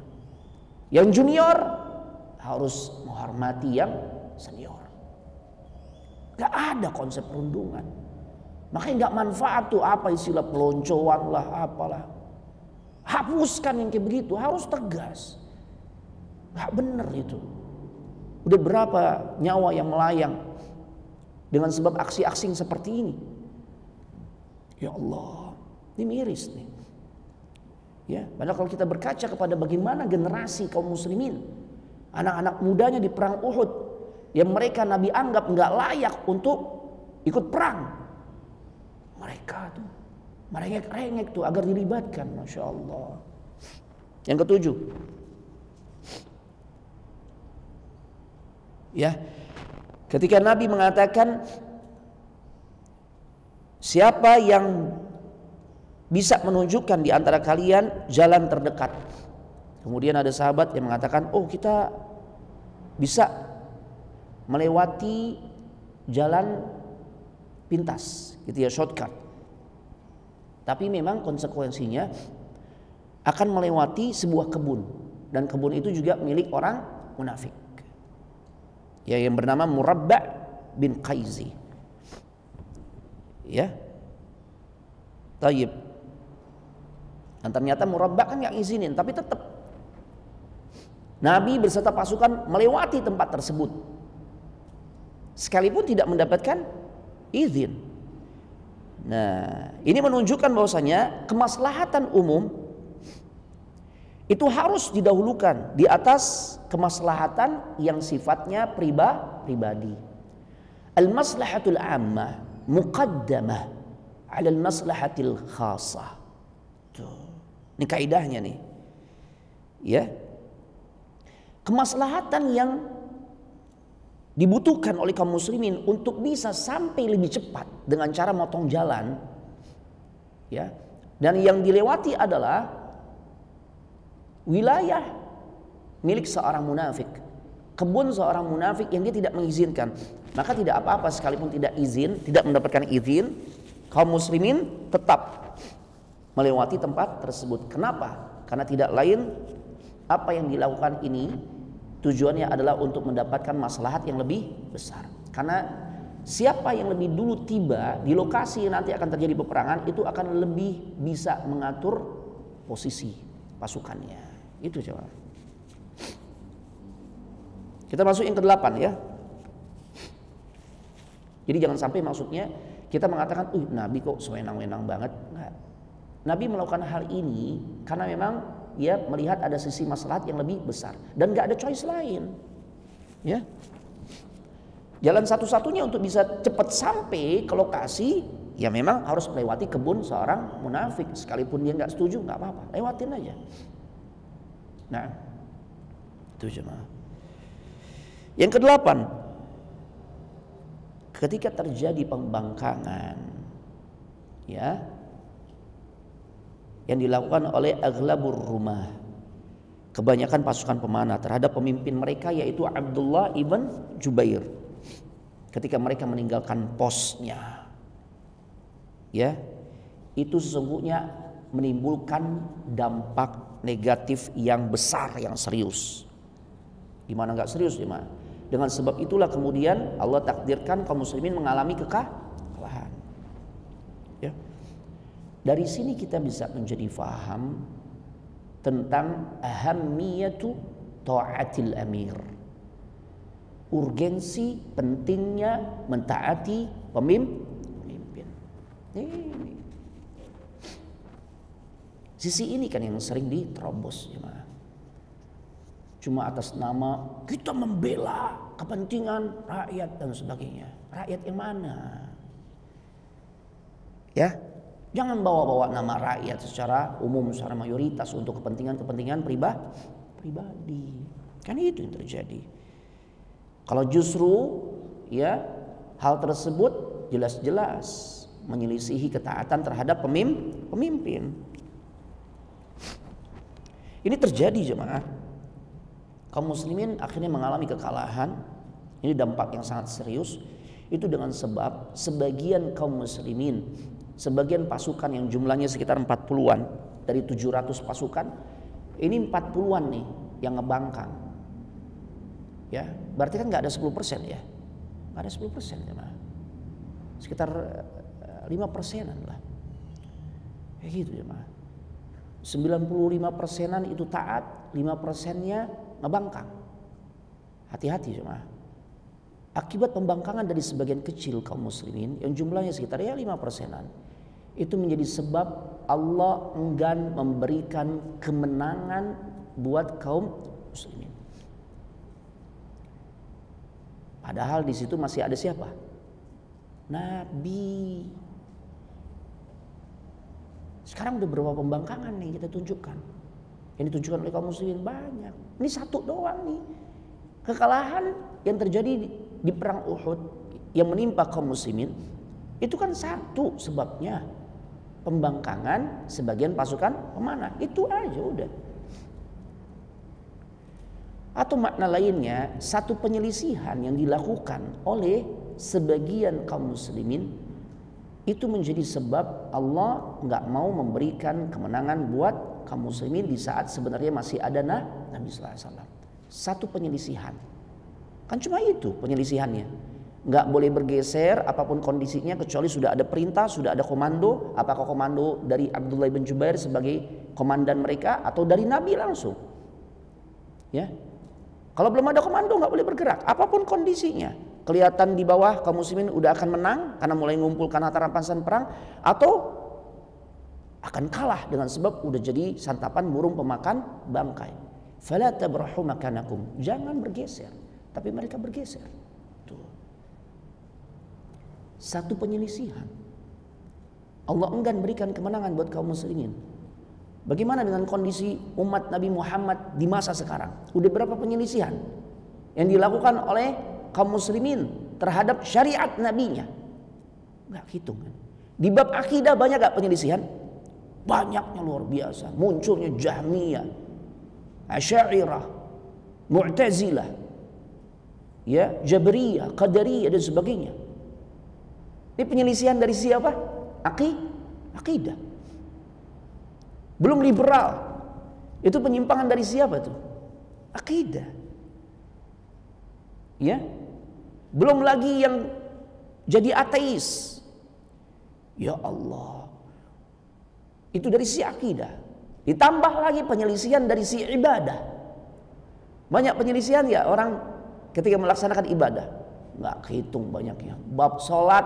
Yang junior harus menghormati yang senior. Gak ada konsep perundungan. Makanya gak manfaat tuh apa istilah peloncoan lah, apalah. Hapuskan yang kayak begitu, harus tegas. Gak bener itu. Udah berapa nyawa yang melayang dengan sebab aksi-aksi yang seperti ini. Ya Allah, ini miris nih. Ya, padahal kalau kita berkaca kepada bagaimana generasi kaum muslimin, anak-anak mudanya di perang Uhud, yang mereka Nabi anggap nggak layak untuk ikut perang, mereka tuh merengek-rengek tuh agar dilibatkan, masya Allah. Yang ketujuh, ya, ketika Nabi mengatakan siapa yang bisa menunjukkan di antara kalian jalan terdekat. Kemudian ada sahabat yang mengatakan, oh kita bisa melewati jalan pintas, gitu ya, shortcut. Tapi memang konsekuensinya akan melewati sebuah kebun, dan kebun itu juga milik orang munafik, ya, yang bernama Murabba' bin Qaizi. Ya, taib. Dan ternyata Murabba' kan nggak ngizinin, tapi tetap Nabi beserta pasukan melewati tempat tersebut, sekalipun tidak mendapatkan izin. Nah, ini menunjukkan bahwasanya kemaslahatan umum itu harus didahulukan di atas kemaslahatan yang sifatnya pribadi. Al-maslahatul ammah muqaddamah 'ala al-maslahatil khassah. Tuh. Ini kaidahnya nih. Ya. Kemaslahatan yang dibutuhkan oleh kaum muslimin untuk bisa sampai lebih cepat dengan cara motong jalan, ya. Dan yang dilewati adalah wilayah milik seorang munafik, kebun seorang munafik yang dia tidak mengizinkan. Maka tidak apa-apa sekalipun tidak izin, tidak mendapatkan izin, kaum muslimin tetap melewati tempat tersebut. Kenapa? Karena tidak lain apa yang dilakukan ini tujuannya adalah untuk mendapatkan maslahat yang lebih besar. Karena siapa yang lebih dulu tiba di lokasi yang nanti akan terjadi peperangan itu akan lebih bisa mengatur posisi pasukannya. Itu coba. Kita masuk yang ke-8 ya. Jadi jangan sampai maksudnya kita mengatakan, Nabi kok sewenang-wenang banget. Enggak. Nabi melakukan hal ini karena memang dia melihat ada sisi maslahat yang lebih besar dan nggak ada choice lain. Ya. Jalan satu-satunya untuk bisa cepat sampai ke lokasi, ya memang harus melewati kebun seorang munafik. Sekalipun dia nggak setuju, nggak apa-apa, lewatin aja. Nah, itu jemaah. Yang ke-8, ketika terjadi pembangkangan, ya, yang dilakukan oleh aghlabur rumah, kebanyakan pasukan pemanah terhadap pemimpin mereka yaitu Abdullah ibn Jubair. Ketika mereka meninggalkan posnya, ya, itu sesungguhnya menimbulkan dampak negatif yang besar, yang serius. Gimana nggak serius, gimana? Dengan sebab itulah kemudian Allah takdirkan kaum muslimin mengalami kekalahan. Ya. Dari sini kita bisa menjadi faham tentang ahammiyatu ta'atil amir. Urgensi pentingnya mentaati pemimpin. Ini. Sisi ini kan yang sering diterobos, ya. Cuma atas nama kita membela kepentingan rakyat dan sebagainya. Rakyat yang mana? Ya, jangan bawa-bawa nama rakyat secara umum, secara mayoritas untuk kepentingan-kepentingan pribadi. Kan itu yang terjadi. Kalau justru ya hal tersebut jelas-jelas menyelisihi ketaatan terhadap pemimpin. Ini terjadi jemaah. Kaum muslimin akhirnya mengalami kekalahan. Ini dampak yang sangat serius. Itu dengan sebab sebagian kaum muslimin, sebagian pasukan yang jumlahnya sekitar 40-an dari 700 pasukan, ini 40-an nih yang ngebangkang. Ya, berarti kan nggak ada 10% ya, nggak ada 10% ya, sekitar 5%-an lah, kayak gitu ya, 95%-an itu taat, 5%-nya ngebangkang. Hati-hati ya, akibat pembangkangan dari sebagian kecil kaum muslimin yang jumlahnya sekitar 5%-an, itu menjadi sebab Allah enggan memberikan kemenangan buat kaum muslimin. Padahal di situ masih ada siapa? Nabi. Sekarang udah berapa pembangkangan nih kita tunjukkan. Yang ditunjukkan oleh kaum muslimin banyak. Ini satu doang nih. Kekalahan yang terjadi di perang Uhud yang menimpa kaum muslimin itu kan satu sebabnya. Pembangkangan sebagian pasukan pemanah. Itu aja udah. Atau makna lainnya, satu penyelisihan yang dilakukan oleh sebagian kaum muslimin itu menjadi sebab Allah nggak mau memberikan kemenangan buat kaum muslimin di saat sebenarnya masih ada Nabi Sallallahu Alaihi Wasallam. Satu penyelisihan, kan cuma itu penyelisihannya. Nggak boleh bergeser apapun kondisinya kecuali sudah ada perintah, sudah ada komando. Apakah komando dari Abdullah bin Jubair sebagai komandan mereka atau dari Nabi langsung? Ya. Kalau belum ada komando nggak boleh bergerak, apapun kondisinya. Kelihatan di bawah kaum muslimin udah akan menang karena mulai mengumpulkan harta rampasan perang, atau akan kalah dengan sebab udah jadi santapan burung pemakan bangkai. Fala tabrahu makanakum, jangan bergeser, tapi mereka bergeser. Tuh. Satu penyelisihan. Allah enggan berikan kemenangan buat kaum muslimin. Bagaimana dengan kondisi umat Nabi Muhammad di masa sekarang? Udah berapa penyelisihan yang dilakukan oleh kaum muslimin terhadap syariat nabinya? Nggak hitung kan? Di bab akidah banyak gak penyelisihan? Banyaknya, luar biasa. Munculnya Jahmiyah, Asy'ariyah, Mu'tazilah, ya, Jabriyah, Qadariyah dan sebagainya. Ini penyelisihan dari siapa? Akidah. Belum liberal. Itu penyimpangan dari siapa tuh? Akidah. Ya. Belum lagi yang jadi ateis. Ya Allah. Itu dari sisi akidah. Ditambah lagi penyelisihan dari sisi ibadah. Banyak penyelisihan ya orang ketika melaksanakan ibadah. Nggak kehitung banyaknya. Bab sholat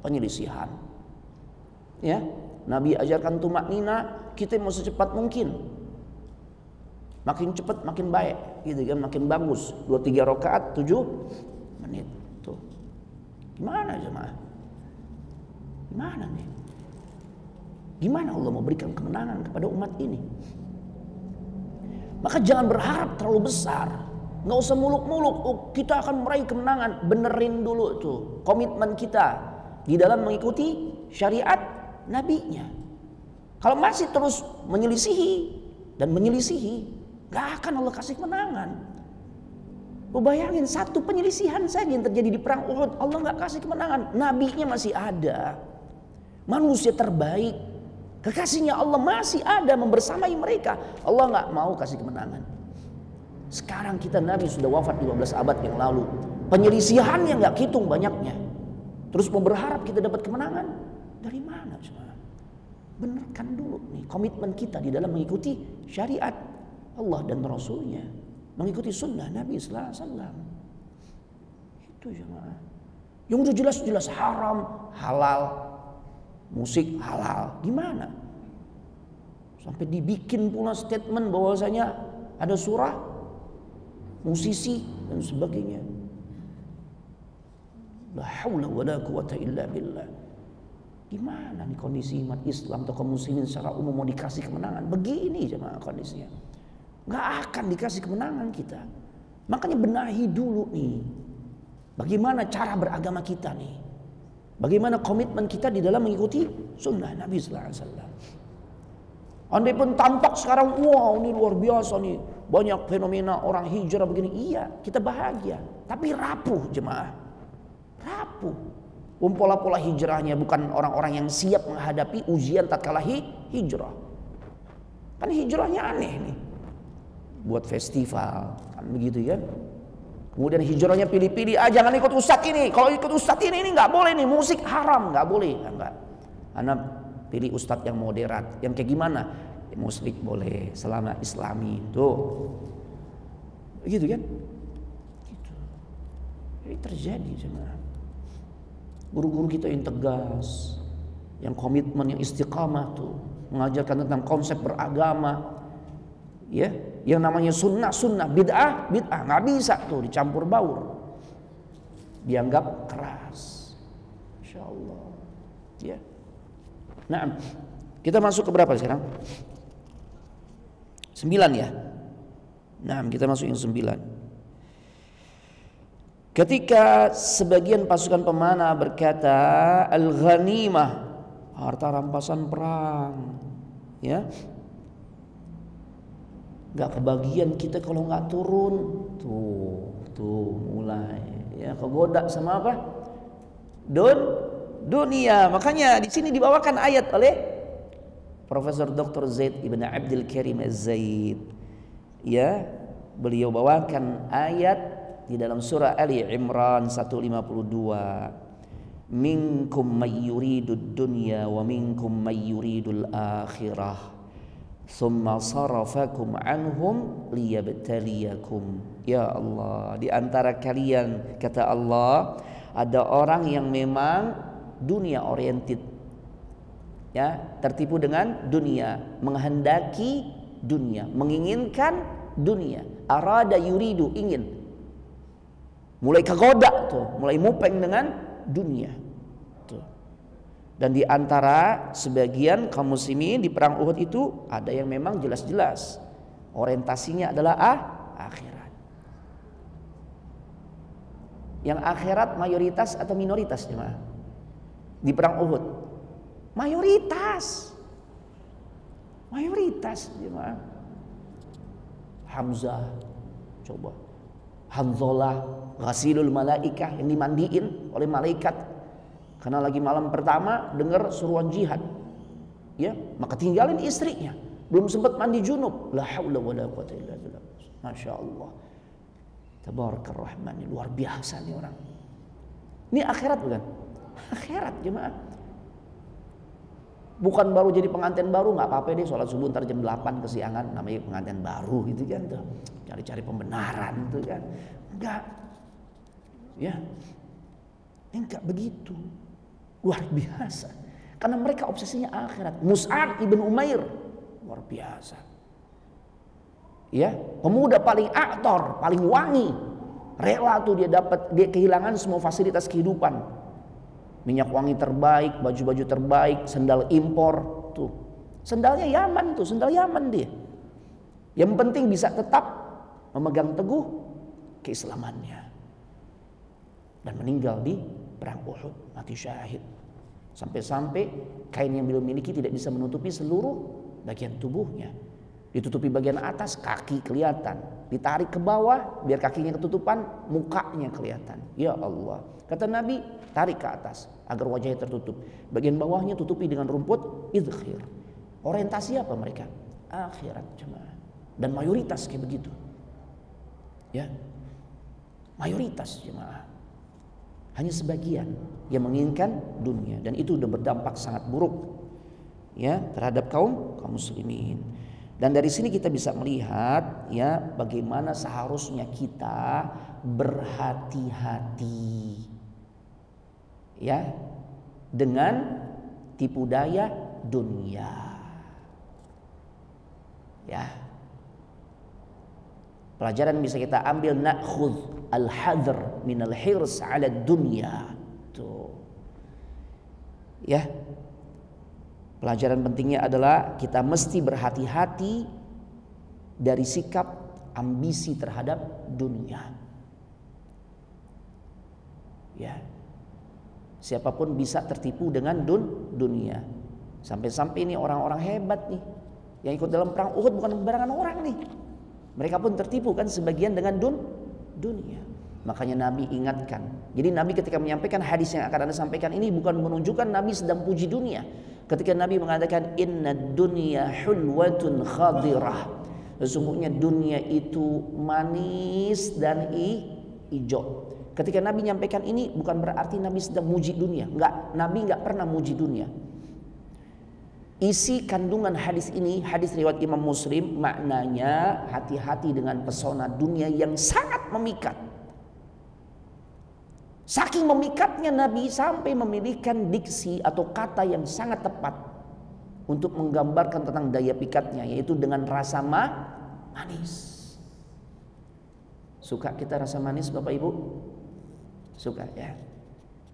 penyelisihan. Ya, Nabi ajarkan tumaknina, kita mau secepat mungkin. Makin cepat makin baik, gitu kan, makin bagus. 2-3 rakaat 7 menit. Tuh. Gimana jemaah? Gimana nih? Gimana Allah mau berikan kemenangan kepada umat ini? Maka jangan berharap terlalu besar. Nggak usah muluk-muluk, oh, kita akan meraih kemenangan. Benerin dulu tuh komitmen kita di dalam mengikuti syariat nabinya. Kalau masih terus menyelisihi dan menyelisihi, gak akan Allah kasih kemenangan. Lu bayangin satu penyelisihan saja yang terjadi di perang Uhud, Allah gak kasih kemenangan. Nabinya masih ada, manusia terbaik, kekasihnya Allah masih ada membersamai mereka. Allah gak mau kasih kemenangan. Sekarang kita Nabi sudah wafat 15 abad yang lalu, penyelisihannya gak hitung banyaknya. Terus mau berharap kita dapat kemenangan, dari mana? Benerkan dulu nih komitmen kita di dalam mengikuti syariat Allah dan Rasulnya, mengikuti sunnah Nabi Sallallahu Alaihi Wasallam. Itu jemaah. Yang udah jelas-jelas haram, halal, musik halal, gimana? Sampai dibikin pula statement bahwasanya ada surah, musisi dan sebagainya. La haula wala quwata illa billah. Gimana nih kondisi umat Islam atau kaum muslimin secara umum mau dikasih kemenangan? Begini jemaah kondisinya. Gak akan dikasih kemenangan kita. Makanya benahi dulu nih. Bagaimana cara beragama kita nih? Bagaimana komitmen kita di dalam mengikuti sunnah Nabi Sallallahu Alaihi Wasallam? Andai pun tampak sekarang, wow ini luar biasa nih, banyak fenomena orang hijrah begini. Iya, kita bahagia. Tapi rapuh jemaah. Rapuh. Pola-pola hijrahnya bukan orang-orang yang siap menghadapi ujian tatkala hijrah. Kan hijrahnya aneh nih. Buat festival, kan begitu kan. Kemudian hijrahnya pilih-pilih, jangan ikut ustadz ini. Kalau ikut ustadz ini nggak boleh nih, musik haram, nggak boleh. Enggak. Anak pilih ustadz yang moderat, yang kayak gimana? Ya, musik boleh, selama islami. Tuh. Begitu kan? Gitu. Ini terjadi jemaah. Guru-guru kita yang tegas, yang komitmen, yang istiqamah tuh, mengajarkan tentang konsep beragama, ya, yang namanya sunnah, bid'ah, nggak bisa tuh dicampur baur, dianggap keras, Insya Allah, ya. Nah, kita masuk ke berapa sekarang? 9 ya. Nah, kita masuk yang 9. Ketika sebagian pasukan pemanah berkata, al-ghanimah, harta rampasan perang, ya, nggak kebagian kita kalau nggak turun, tuh mulai, ya, kegoda sama apa? Dunia. Makanya di sini dibawakan ayat oleh Profesor Dr. Zaid Ibn Abdul Karim Az-Zaid, ya, beliau bawakan ayat di dalam surah Ali Imran 152. Minkum may yuridud dunya wa minkum may yuridul akhirah. Tsumma sarafakum anhum liyabtaliyakum. Ya Allah, di antara kalian kata Allah, ada orang yang memang dunia oriented. Ya, tertipu dengan dunia, menghendaki dunia, menginginkan dunia. Arada yuridu, ingin. Mulai kegoda tuh, mulai mupeng dengan dunia tuh. Dan di antara sebagian kaum muslimin di perang Uhud itu ada yang memang jelas-jelas orientasinya adalah akhirat. Yang akhirat mayoritas atau minoritas jemaah? Di perang Uhud mayoritas jemaah. Hamzah, coba Hanzalah, ghasilul malaikah, yang dimandiin oleh malaikat karena lagi malam pertama dengar suruhan jihad, ya, maka tinggalin istrinya, belum sempat mandi junub. La haula wala quwata illa billah. Masya Allah, tabarakar rahman, luar biasa nih orang. Ini akhirat bukan? Akhirat jemaah. Bukan baru jadi pengantin baru, nggak apa-apa deh sholat subuh ntar jam 8 kesiangan, namanya pengantin baru gitu kan tuh. Cari-cari pembenaran itu kan. Enggak. Ya. Enggak begitu. Luar biasa. Karena mereka obsesinya akhirat. Mus'ab ibn Umair luar biasa. Ya, pemuda paling aktor, paling wangi. Rela tuh dia kehilangan semua fasilitas kehidupan. Minyak wangi terbaik, baju-baju terbaik, sendal impor tuh. Sendalnya Yaman tuh, sendal Yaman dia. Yang penting bisa tetap memegang teguh keislamannya. Dan meninggal di perang Uhud, mati syahid. Sampai-sampai kain yang beliau miliki tidak bisa menutupi seluruh bagian tubuhnya. Ditutupi bagian atas, kaki kelihatan. Ditarik ke bawah, biar kakinya ketutupan, mukanya kelihatan. Ya Allah. Kata Nabi, tarik ke atas agar wajahnya tertutup. Bagian bawahnya tutupi dengan rumput idkhir. Orientasi apa mereka? Akhirat jemaah. Dan mayoritas kayak begitu. Ya. Mayoritas jemaah. Hanya sebagian yang menginginkan dunia, dan itu sudah berdampak sangat buruk ya terhadap kaum muslimin. Dan dari sini kita bisa melihat ya bagaimana seharusnya kita berhati-hati ya dengan tipu daya dunia. Ya. Pelajaran bisa kita ambil, na'khudh al-hadr min al-hirs 'ala dunya. Tuh. Ya. Pelajaran pentingnya adalah kita mesti berhati-hati dari sikap ambisi terhadap dunia. Ya. Siapapun bisa tertipu dengan dunia. Sampai-sampai ini orang-orang hebat nih yang ikut dalam perang Uhud bukan sembarangan orang nih. Mereka pun tertipu kan sebagian dengan dunia. Makanya Nabi ingatkan. Jadi Nabi ketika menyampaikan hadis yang akan Anda sampaikan ini bukan menunjukkan Nabi sedang puji dunia. Ketika Nabi mengatakan inna dunya hulwatun khadirah. Sesungguhnya dunia itu manis dan hijau. Ketika Nabi menyampaikan ini bukan berarti Nabi sedang muji dunia. Enggak, Nabi enggak pernah muji dunia. Isi kandungan hadis ini, hadis riwayat Imam Muslim, maknanya hati-hati dengan pesona dunia yang sangat memikat. Saking memikatnya Nabi sampai memilihkan diksi atau kata yang sangat tepat untuk menggambarkan tentang daya pikatnya, yaitu dengan rasa manis. Suka kita rasa manis Bapak Ibu? Suka ya.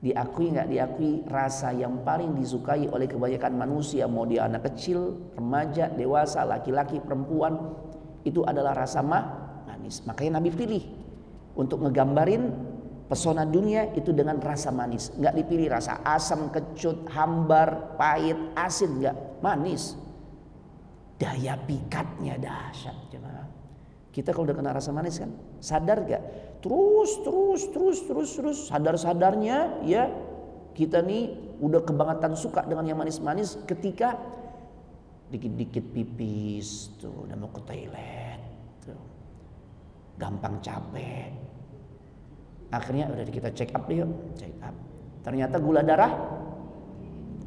Diakui nggak diakui, rasa yang paling disukai oleh kebanyakan manusia, mau dia anak kecil, remaja, dewasa, laki-laki, perempuan, itu adalah rasa manis. Makanya Nabi pilih untuk ngegambarin pesona dunia itu dengan rasa manis. Nggak dipilih rasa asam, kecut, hambar, pahit, asin, nggak, manis. Daya pikatnya dahsyat jemaah. Kita kalau udah kena rasa manis kan, sadar gak? Terus sadar-sadarnya ya kita nih udah kebangetan suka dengan yang manis-manis ketika dikit-dikit pipis tuh udah mau ke toilet tuh. Gampang capek. Akhirnya udah kita check up deh yuk, check up. Ternyata gula darah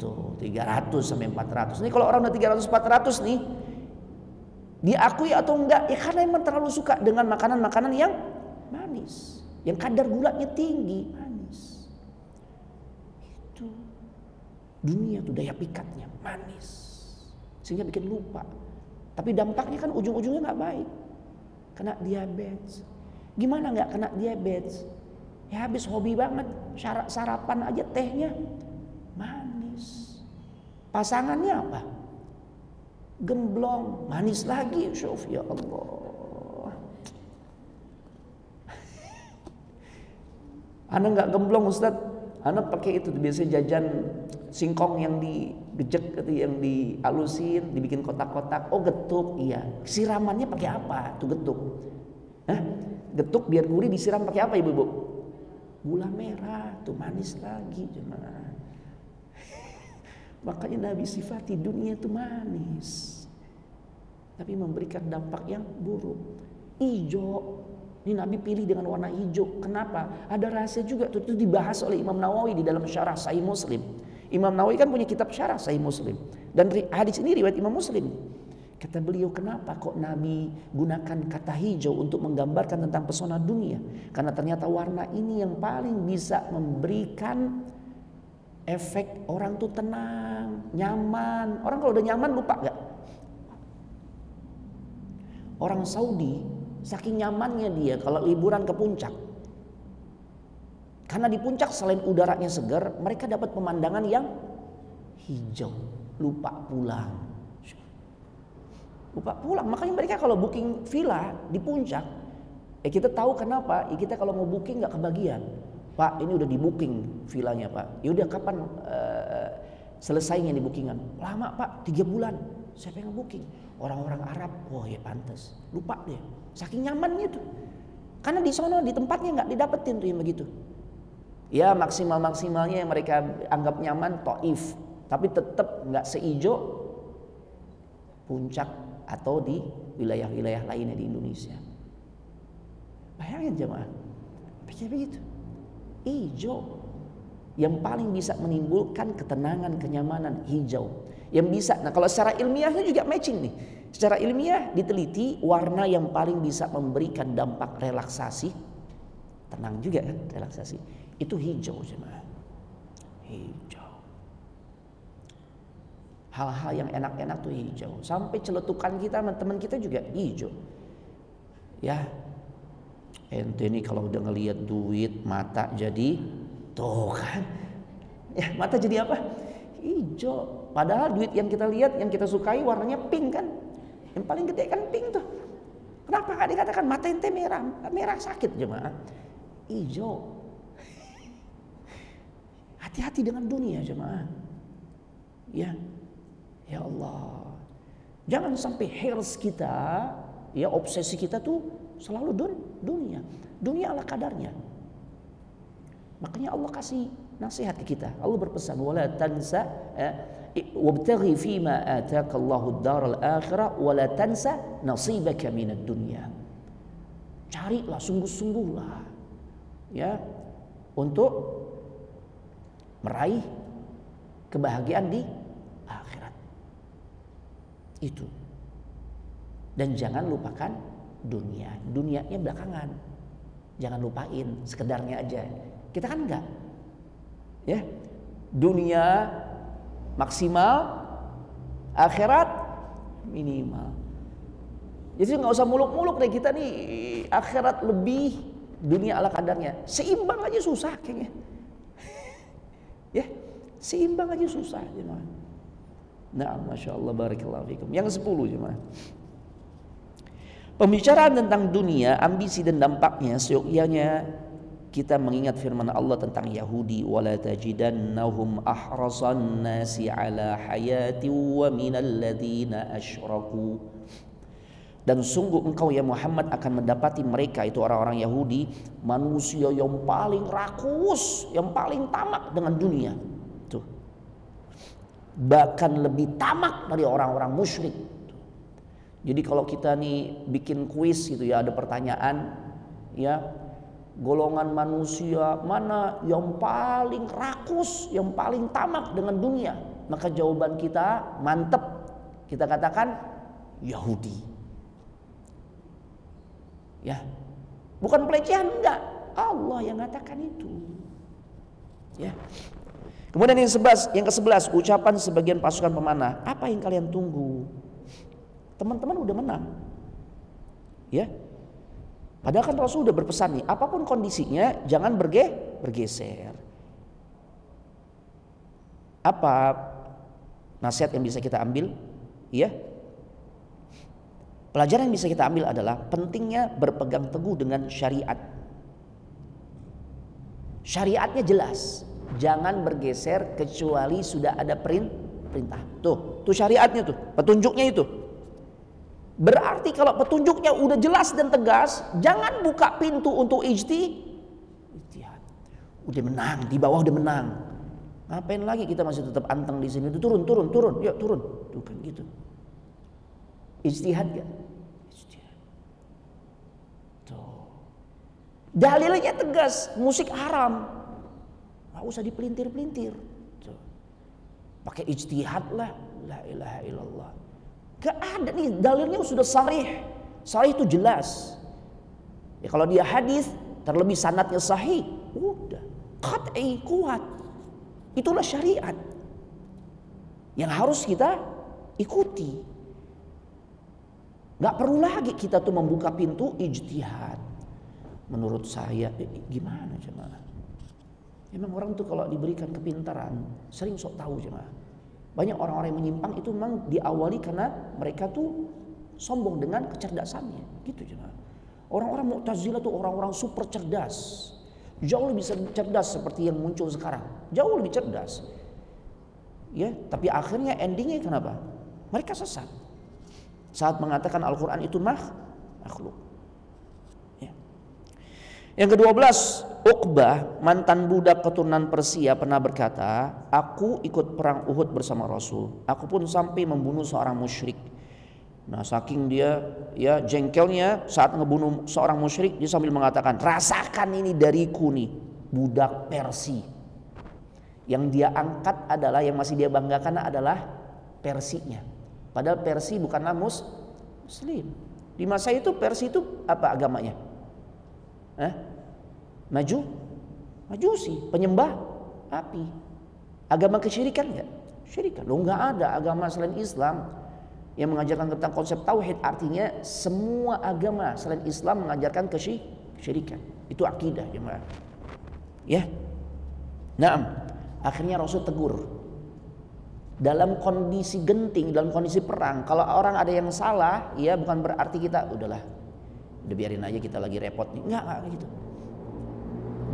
tuh 300 sampai 400. Nih kalau orang udah 300 400 nih, diakui atau enggak? Ya karena emang terlalu suka dengan makanan-makanan yang manis, yang kadar gulanya tinggi, manis. Itu dunia tuh daya pikatnya manis, sehingga bikin lupa. Tapi dampaknya kan ujung-ujungnya nggak baik, kena diabetes. Gimana nggak kena diabetes? Ya habis hobi banget, sarapan aja tehnya manis. Pasangannya apa? Gemblong, manis lagi, syuf, ya Allah. Ana nggak gemblong Ustaz, ana pakai itu biasanya jajan singkong yang digejek gitu, yang dialusin, dibikin kotak-kotak. Oh getuk, iya. Siramannya pakai apa? Tuh getuk. Hah? Getuk biar gurih disiram pakai apa ibu-ibu? Gula merah, tuh manis lagi jemaah. Makanya Nabi sifati dunia itu manis, tapi memberikan dampak yang buruk. Ijo, Ini Nabi pilih dengan warna hijau. Kenapa? Ada rahasia juga. Itu dibahas oleh Imam Nawawi di dalam syarah Sahih Muslim. Imam Nawawi kan punya kitab syarah Sahih Muslim. Dan hadis ini riwayat Imam Muslim. Kata beliau, kenapa kok Nabi gunakan kata hijau untuk menggambarkan tentang pesona dunia? Karena ternyata warna ini yang paling bisa memberikan efek orang tuh tenang, nyaman. Orang kalau udah nyaman lupa gak? Orang Saudi saking nyamannya dia kalau liburan ke puncak. Karena di puncak selain udaranya segar, mereka dapat pemandangan yang hijau. Lupa pulang. Makanya mereka kalau booking villa di puncak, kita tahu kenapa. Kita kalau mau booking nggak kebagian. Pak, ini udah di booking villanya Pak. Ya udah kapan selesainya di bookingan? Lama Pak, 3 bulan. Siapa yang booking? Orang-orang Arab. Oh ya pantas. Lupa dia. Saking nyamannya tuh. Karena di sono di tempatnya nggak didapetin tuh yang begitu. Ya maksimalnya yang mereka anggap nyaman Taif, tapi tetap nggak seijo puncak atau di wilayah-wilayah lainnya di Indonesia. Bayangin jemaah, begitu. Hijau yang paling bisa menimbulkan ketenangan, kenyamanan, hijau. Yang bisa. Nah, kalau secara ilmiahnya juga matching nih. Secara ilmiah diteliti warna yang paling bisa memberikan dampak relaksasi, tenang juga kan, relaksasi. Itu hijau jemaah. Hijau. Hal-hal yang enak-enak tuh hijau. Sampai celetukan kita sama teman kita juga hijau. Ya. Ente nih kalau udah ngelihat duit mata jadi tuh kan. Ya, mata jadi apa? Hijau. Padahal duit yang kita lihat, yang kita sukai warnanya pink kan. Yang paling gede kan pink tuh. Kenapa gak dikatakan mata ente merah? Merah sakit jemaah. Hijau. Hati-hati dengan dunia jemaah. Ya. Ya Allah, jangan sampai hairs kita, ya obsesi kita tuh selalu dunia ala kadarnya. Makanya Allah kasih nasihat ke kita. Allah berpesan, wala tansa wabtaghi fima ataka Allahu ad-daral akhirah wala tansa nasibaka minad dunya. Carilah sungguh-sungguhlah ya untuk meraih kebahagiaan di akhirat. Itu. Dan jangan lupakan dunia. Dunianya belakangan. Jangan lupain, sekedarnya aja. Kita kan enggak. Ya. Dunia maksimal, akhirat minimal. Jadi nggak usah muluk-muluk deh, kita nih akhirat lebih, dunia ala kadarnya. Seimbang aja susah kayaknya. Ya, seimbang aja susah jemaah. Nah, masya Allah, barakallahu fikum. Yang 10 jemaah. Pembicaraan tentang dunia, ambisi dan dampaknya, seyogyanya kita mengingat firman Allah tentang Yahudi, wala tajidannahum ahrasan nasi ala hayati wa minal ladzina asyraku. Dan sungguh engkau ya Muhammad akan mendapati mereka, itu orang-orang Yahudi, manusia yang paling rakus, yang paling tamak dengan dunia. Tuh. Bahkan lebih tamak dari orang-orang musyrik. Jadi kalau kita nih bikin kuis gitu ya, ada pertanyaan ya, golongan manusia mana yang paling rakus, yang paling tamak dengan dunia, maka jawaban kita mantep, kita katakan Yahudi. Ya, bukan pelecehan, enggak, Allah yang katakan itu. Ya. Kemudian yang ke-11, ucapan sebagian pasukan pemanah, apa yang kalian tunggu? Teman-teman udah menang. Ya. Padahal kan Rasul udah berpesan nih, apapun kondisinya jangan bergeser. Apa nasihat yang bisa kita ambil? Ya. Pelajaran yang bisa kita ambil adalah pentingnya berpegang teguh dengan syariat. Syariatnya jelas, jangan bergeser kecuali sudah ada perintah. Tuh syariatnya tuh, petunjuknya itu. Berarti kalau petunjuknya udah jelas dan tegas, jangan buka pintu untuk ijtihad. Udah menang, di bawah udah menang. Ngapain lagi kita masih tetap anteng di sini? Turun. Yuk turun. Tuh kan gitu. Ijtihad gak? Ijtihad. Tuh. Dalilnya tegas, musik haram. Gak usah dipelintir-pelintir. Pakai ijtihad lah, la ilaha illallah. Gak ada nih, dalilnya sudah sharih. Sharih itu jelas. Ya, kalau dia hadis, terlebih sanadnya sahih, udah qat'i, kuat. Itulah syariat yang harus kita ikuti. Gak perlu lagi kita tuh membuka pintu ijtihad. Menurut saya, gimana jemaah? Emang orang tuh kalau diberikan kepintaran sering sok tahu jemaah. Banyak orang-orang yang menyimpang itu memang diawali karena mereka tuh sombong dengan kecerdasannya, gitu jemaah. Orang-orang Mu'tazilah tuh orang-orang super cerdas, jauh lebih cerdas seperti yang muncul sekarang, jauh lebih cerdas. Ya, tapi akhirnya endingnya kenapa? Mereka sesat saat mengatakan Al-Quran itu makhluk. Yang ke-12, Uqbah, mantan budak keturunan Persia, pernah berkata, aku ikut perang Uhud bersama Rasul. Aku pun sampai membunuh seorang musyrik. Nah, saking dia ya jengkelnya saat ngebunuh seorang musyrik, dia sambil mengatakan, rasakan ini dariku nih, budak Persia. Yang dia angkat adalah, yang masih dia banggakan adalah Persinya. Padahal Persia bukanlah Muslim. Di masa itu Persia itu apa agamanya? Majusi, penyembah api. Agama kesyirikan enggak? Syirikan. Loh, enggak ada agama selain Islam yang mengajarkan tentang konsep tauhid. Artinya semua agama selain Islam mengajarkan kesyirikan. Itu akidah jemaah. Ya. Naam. Akhirnya Rasul tegur. Dalam kondisi genting, dalam kondisi perang, kalau orang ada yang salah, ya bukan berarti kita udah biarin aja, kita lagi repot nih. Enggak gitu.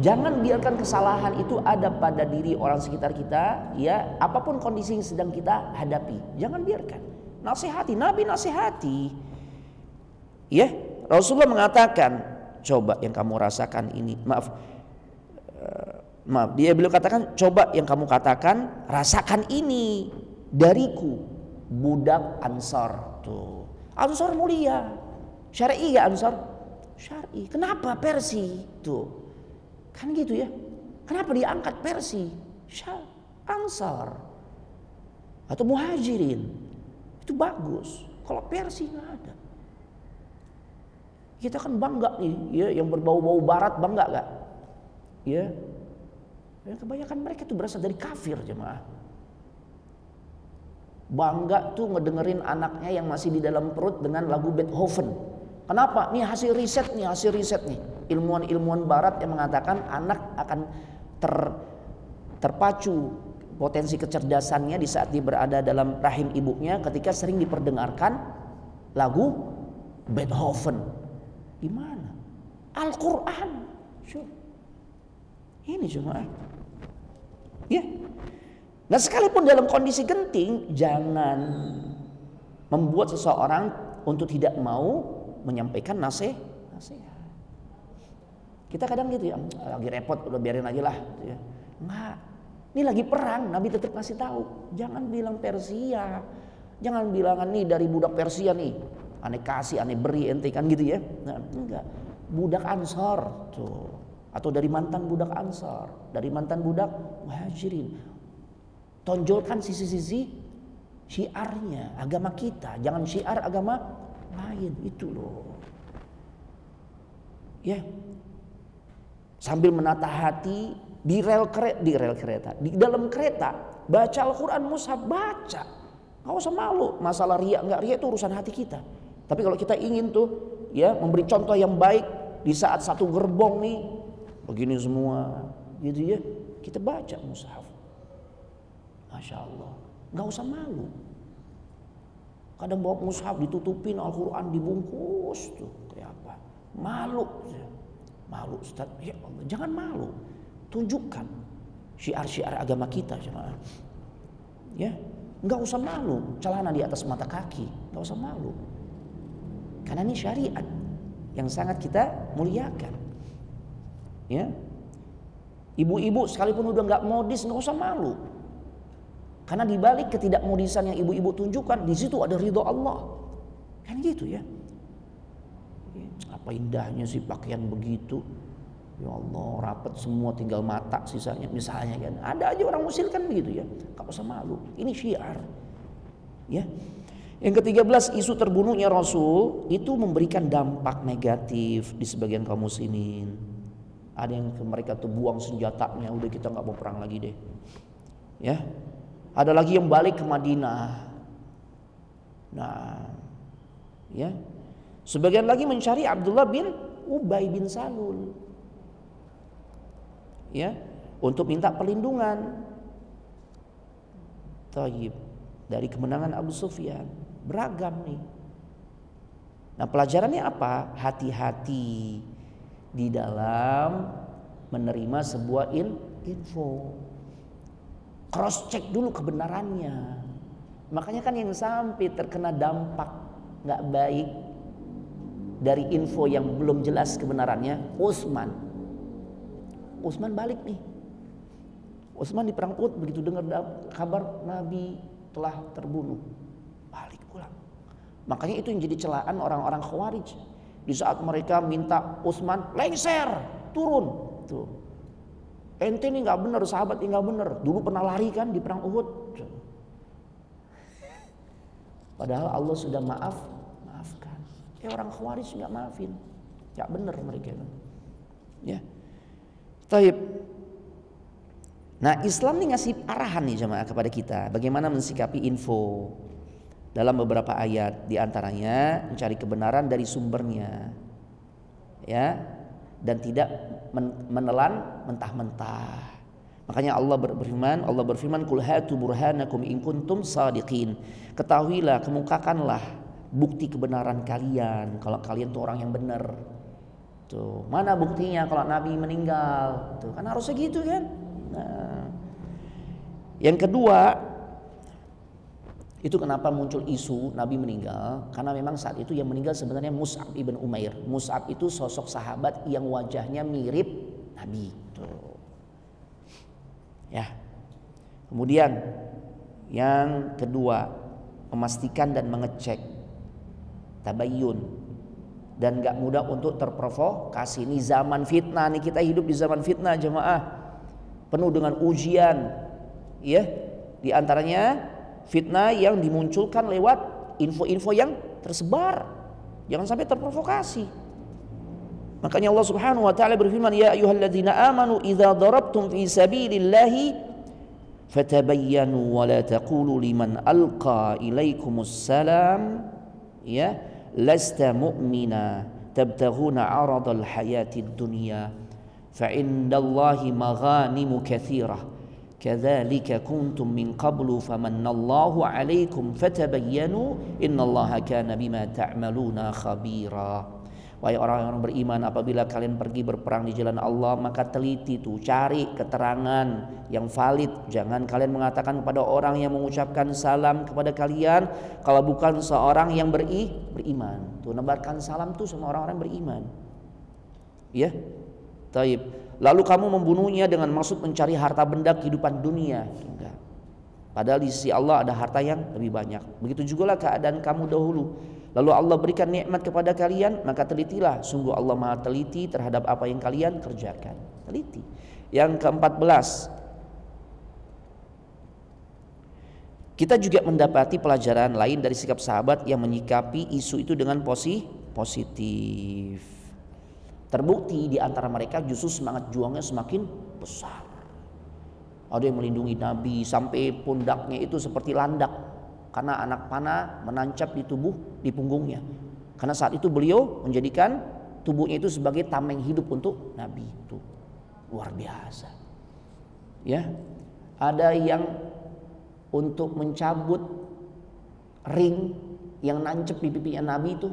Jangan biarkan kesalahan itu ada pada diri orang sekitar kita, ya, apapun kondisi yang sedang kita hadapi. Jangan biarkan. Nasihati, Nabi nasihati. Ya, Rasulullah mengatakan, coba yang kamu rasakan ini, beliau katakan, coba yang kamu katakan, rasakan ini dariku, budak Ansar. Tuh, Ansar mulia. Syar'i ya Ansar? Syar'i. Kenapa Persia? Tuh. Kan gitu ya. Kenapa diangkat Persia? Ansar. Atau Muhajirin. Itu bagus. Kalau Persia nggak ada. Kita kan bangga nih, ya, yang berbau-bau barat bangga gak? Ya. Ya, kebanyakan mereka tuh berasal dari kafir jemaah. Bangga tuh ngedengerin anaknya yang masih di dalam perut dengan lagu Beethoven. Kenapa? Nih hasil riset nih. Ilmuwan-ilmuwan barat yang mengatakan anak akan terpacu potensi kecerdasannya di saat dia berada dalam rahim ibunya ketika sering diperdengarkan lagu Beethoven. Di mana? Al-Quran. Ini cuma. Ya. Nah, sekalipun dalam kondisi genting, jangan membuat seseorang untuk tidak mau menyampaikan nasihat. Kita kadang gitu ya, lagi repot udah biarin aja lah gitu ya. Enggak. Ini lagi perang, Nabi tetap ngasih tahu. Jangan bilang Persia. Jangan bilang nih dari budak Persia nih. Aneh kasih, aneh beri ente kan gitu ya. Nah, enggak. Budak Ansar tuh. Atau dari mantan budak Ansar, dari mantan budak Muhajirin. Tonjolkan sisi-sisi syiarnya, agama kita. Jangan syiar agama lain, itu loh. Ya. Sambil menata hati di rel kereta, di dalam kereta, baca Al-Quran, mushaf, baca. Gak usah malu, masalah riya nggak riya itu urusan hati kita. Tapi kalau kita ingin tuh, ya, memberi contoh yang baik di saat satu gerbong nih, begini semua, gitu ya, kita baca mushaf. Masya Allah, nggak usah malu. Kadang bawa mushaf ditutupin, Al-Quran dibungkus tuh kayak apa? Malu. Malu Ustaz, ya Allah, jangan malu. Tunjukkan syiar-syiar agama kita jemaah. Ya, nggak usah malu. Celana di atas mata kaki, nggak usah malu. Karena ini syariat yang sangat kita muliakan. Ya, ibu-ibu sekalipun udah nggak modis, nggak usah malu. Karena di balik ketidakmodisan yang ibu-ibu tunjukkan, di situ ada ridho Allah. Kan gitu ya. Apa indahnya sih pakaian begitu, Ya Allah, rapat semua tinggal mata sisanya misalnya kan. Ada aja orang musyrik kan begitu ya. Gak usah malu. Ini syiar. Ya. Yang ke-13, isu terbunuhnya Rasul itu memberikan dampak negatif di sebagian kaum muslimin. Ada yang mereka tuh buang senjatanya, udah kita nggak mau perang lagi deh. Ya. Ada lagi yang balik ke Madinah. Nah, ya. Sebagian lagi mencari Abdullah bin Ubay bin Salul. Ya, untuk minta perlindungan. Thayyib, dari kemenangan Abu Sufyan. Beragam nih. Nah, pelajarannya apa? Hati-hati di dalam menerima sebuah info. Cross check dulu kebenarannya. Makanya kan yang sampai terkena dampak nggak baik dari info yang belum jelas kebenarannya, Utsman balik nih. Utsman di perang Uhud begitu dengar kabar Nabi telah terbunuh, balik pulang. Makanya itu yang jadi celaan orang-orang Khawarij. Di saat mereka minta Utsman lengser, turun. Tuh. Ente ini nggak benar, sahabat ini nggak benar. Dulu pernah lari kan di perang Uhud. Padahal Allah sudah maafkan. Orang Khawarij nggak maafin, nggak benar mereka. Ya. Taib. Nah, Islam ini ngasih arahan nih jemaah kepada kita bagaimana mensikapi info dalam beberapa ayat, di antaranya mencari kebenaran dari sumbernya, ya, dan tidak menelan mentah-mentah. Makanya Allah berfirman, "Qul hatu burhanakum in kuntum shadiqin." Ketahuilah, kemukakanlah bukti kebenaran kalian kalau kalian tuh orang yang benar. Tuh, mana buktinya kalau Nabi meninggal? Tuh, kan harusnya gitu kan? Nah, yang kedua, itu kenapa muncul isu Nabi meninggal? Karena memang saat itu yang meninggal sebenarnya Mus'ab ibn Umair. Mus'ab itu sosok sahabat yang wajahnya mirip Nabi. Tuh. Ya. Kemudian yang kedua, memastikan dan mengecek tabayyun. Dan gak mudah untuk terprovokasi. Ini zaman fitnah nih, kita hidup di zaman fitnah jemaah, penuh dengan ujian, ya. Di antaranya fitnah yang dimunculkan lewat info-info yang tersebar. Jangan sampai terprovokasi. Makanya Allah Subhanahu wa taala berfirman, "Ya ayyuhalladzina amanu idza darabtum fi sabilillahi fatabayyanu wa la taqulu liman alqa ilaikumus salam ya lasta mu'mina tabtaghuna 'aradal hayatid dunya fa indallahi maghanimu katsirah kadzalika kuntum min qablu famannallahu 'alaikum fatabayyanu innallaha kana bima ta'maluna khabira." Wahai orang-orang beriman, apabila kalian pergi berperang di jalan Allah, maka teliti tuh, cari keterangan yang valid. Jangan kalian mengatakan kepada orang yang mengucapkan salam kepada kalian kalau bukan seorang yang beriman. Tuh, nebarkan salam tuh sama orang-orang beriman. Ya. Taib. Lalu kamu membunuhnya dengan maksud mencari harta benda kehidupan dunia. Enggak. Padahal di sisi Allah ada harta yang lebih banyak. Begitu juga lah keadaan kamu dahulu. Lalu Allah berikan nikmat kepada kalian, maka telitilah. Sungguh Allah Maha teliti terhadap apa yang kalian kerjakan. Teliti. Yang ke-14, kita juga mendapati pelajaran lain dari sikap sahabat yang menyikapi isu itu dengan positif. Terbukti di antara mereka justru semangat juangnya semakin besar. Ada yang melindungi Nabi sampai pundaknya itu seperti landak karena anak panah menancap di punggungnya. Karena saat itu beliau menjadikan tubuhnya itu sebagai tameng hidup untuk Nabi. Itu luar biasa. Ya. Ada yang untuk mencabut ring yang nancep di pipinya Nabi itu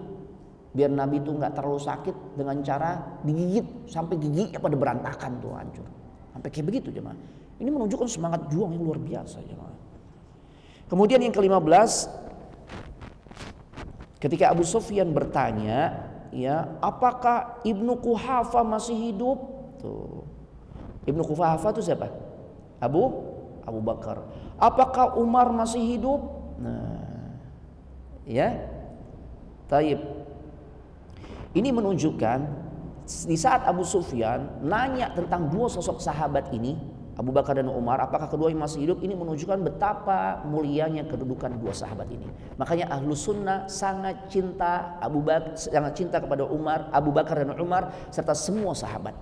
biar Nabi itu nggak terlalu sakit dengan cara digigit sampai giginya pada berantakan tuh, hancur. Sampai kayak begitu jemaah. Ini menunjukkan semangat juang yang luar biasa jemaah. Kemudian yang ke-15, ketika Abu Sufyan bertanya, ya, apakah Ibnu Quhafah masih hidup? Tuh. Ibnu Quhafah itu siapa? Abu Bakar. Apakah Umar masih hidup? Nah, ya. Taib. Ini menunjukkan Di saat Abu Sufyan nanya tentang dua sosok sahabat ini, Abu Bakar dan Umar, apakah keduanya masih hidup, ini menunjukkan betapa mulianya kedudukan dua sahabat ini. Makanya ahlu sunnah sangat cinta Abu Bakar, sangat cinta kepada Umar, Abu Bakar dan Umar serta semua sahabat.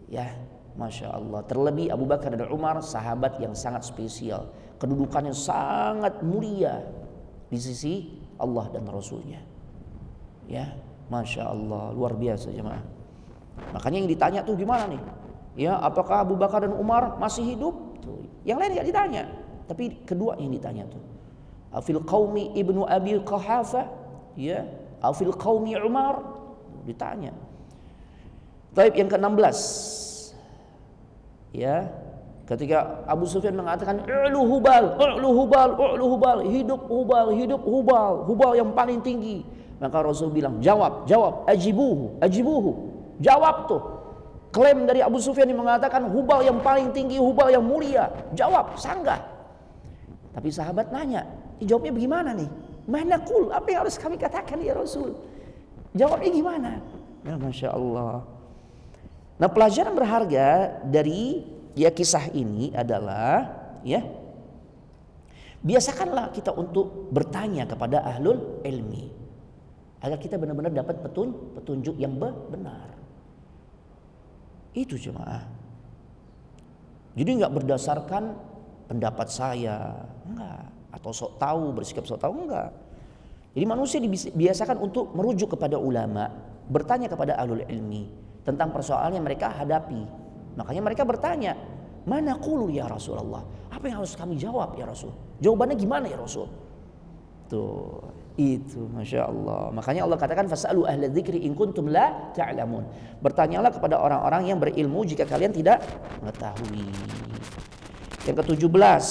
Ya, Masya Allah. Terlebih Abu Bakar dan Umar sahabat yang sangat spesial, kedudukannya sangat mulia di sisi Allah dan Rasulnya. Ya, Masya Allah, luar biasa jemaah. Makanya yang ditanya tuh gimana nih? Ya, apakah Abu Bakar dan Umar masih hidup? Tuh. Yang lain nggak ditanya, tapi kedua yang ditanya tuh. Afil qaumi ibnu Abi Quhafa, ya, afil qaumi Umar, ditanya. Taib yang ke-16. Ya, ketika Abu Sufyan mengatakan u'lu Hubal, u'lu Hubal, u'lu Hubal, hidup Hubal, hidup Hubal, Hubal yang paling tinggi. Maka Rasul bilang, jawab, ajibuhu, ajibuhu. Jawab tuh. Klaim dari Abu Sufyan yang mengatakan Hubal yang paling tinggi, Hubal yang mulia. Jawab, sanggah. Tapi sahabat nanya, jawabnya bagaimana nih? Mana kul, apa yang harus kami katakan ya Rasul? Jawabnya gimana? Ya Masya Allah. Nah, pelajaran berharga dari ya kisah ini adalah ya, biasakanlah kita untuk bertanya kepada ahlul ilmi agar kita benar-benar dapat petunjuk yang benar. Itu jemaah. Jadi nggak berdasarkan pendapat saya, enggak, atau sok tahu, bersikap sok tahu, enggak. Jadi manusia dibiasakan untuk merujuk kepada ulama, bertanya kepada ahlul ilmi tentang persoalan yang mereka hadapi. Makanya mereka bertanya, mana qulu ya Rasulullah? Apa yang harus kami jawab ya Rasul? Jawabannya gimana ya Rasul? Tuh, itu Masya Allah. Makanya Allah katakan fas'alu ahla dzikri in kuntum la ta'lamun. Bertanyalah kepada orang-orang yang berilmu jika kalian tidak mengetahui. Yang ke-17,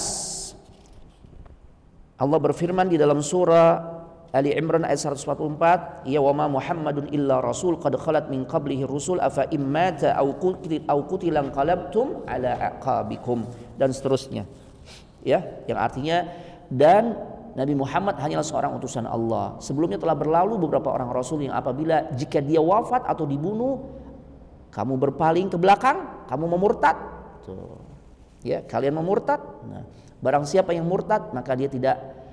Allah berfirman di dalam surah Ali Imran ayat 144, ya wa ma Muhammadun illa rasul qad khalat min qablihi rusul afa immata aw qutilan qalabtum ala aqabikum, dan seterusnya. Ya, yang artinya dan Nabi Muhammad hanyalah seorang utusan Allah. Sebelumnya telah berlalu beberapa orang rasul yang apabila jika dia wafat atau dibunuh, kamu berpaling ke belakang, kamu memurtad. Tuh. Ya, kalian memurtad. Nah, barang siapa yang murtad, maka dia tidak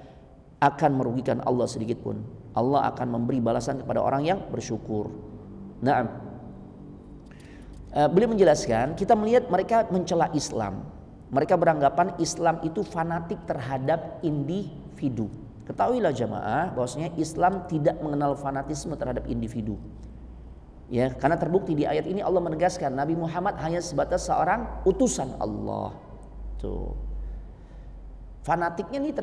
akan merugikan Allah sedikit pun. Allah akan memberi balasan kepada orang yang bersyukur. Nah, beliau menjelaskan, kita melihat mereka mencela Islam. Mereka beranggapan Islam itu fanatik terhadap individu. Ketahuilah jamaah bahwasanya Islam tidak mengenal fanatisme terhadap individu. Ya, karena terbukti di ayat ini Allah menegaskan Nabi Muhammad hanya sebatas seorang utusan Allah. Tuh. Fanatiknya nih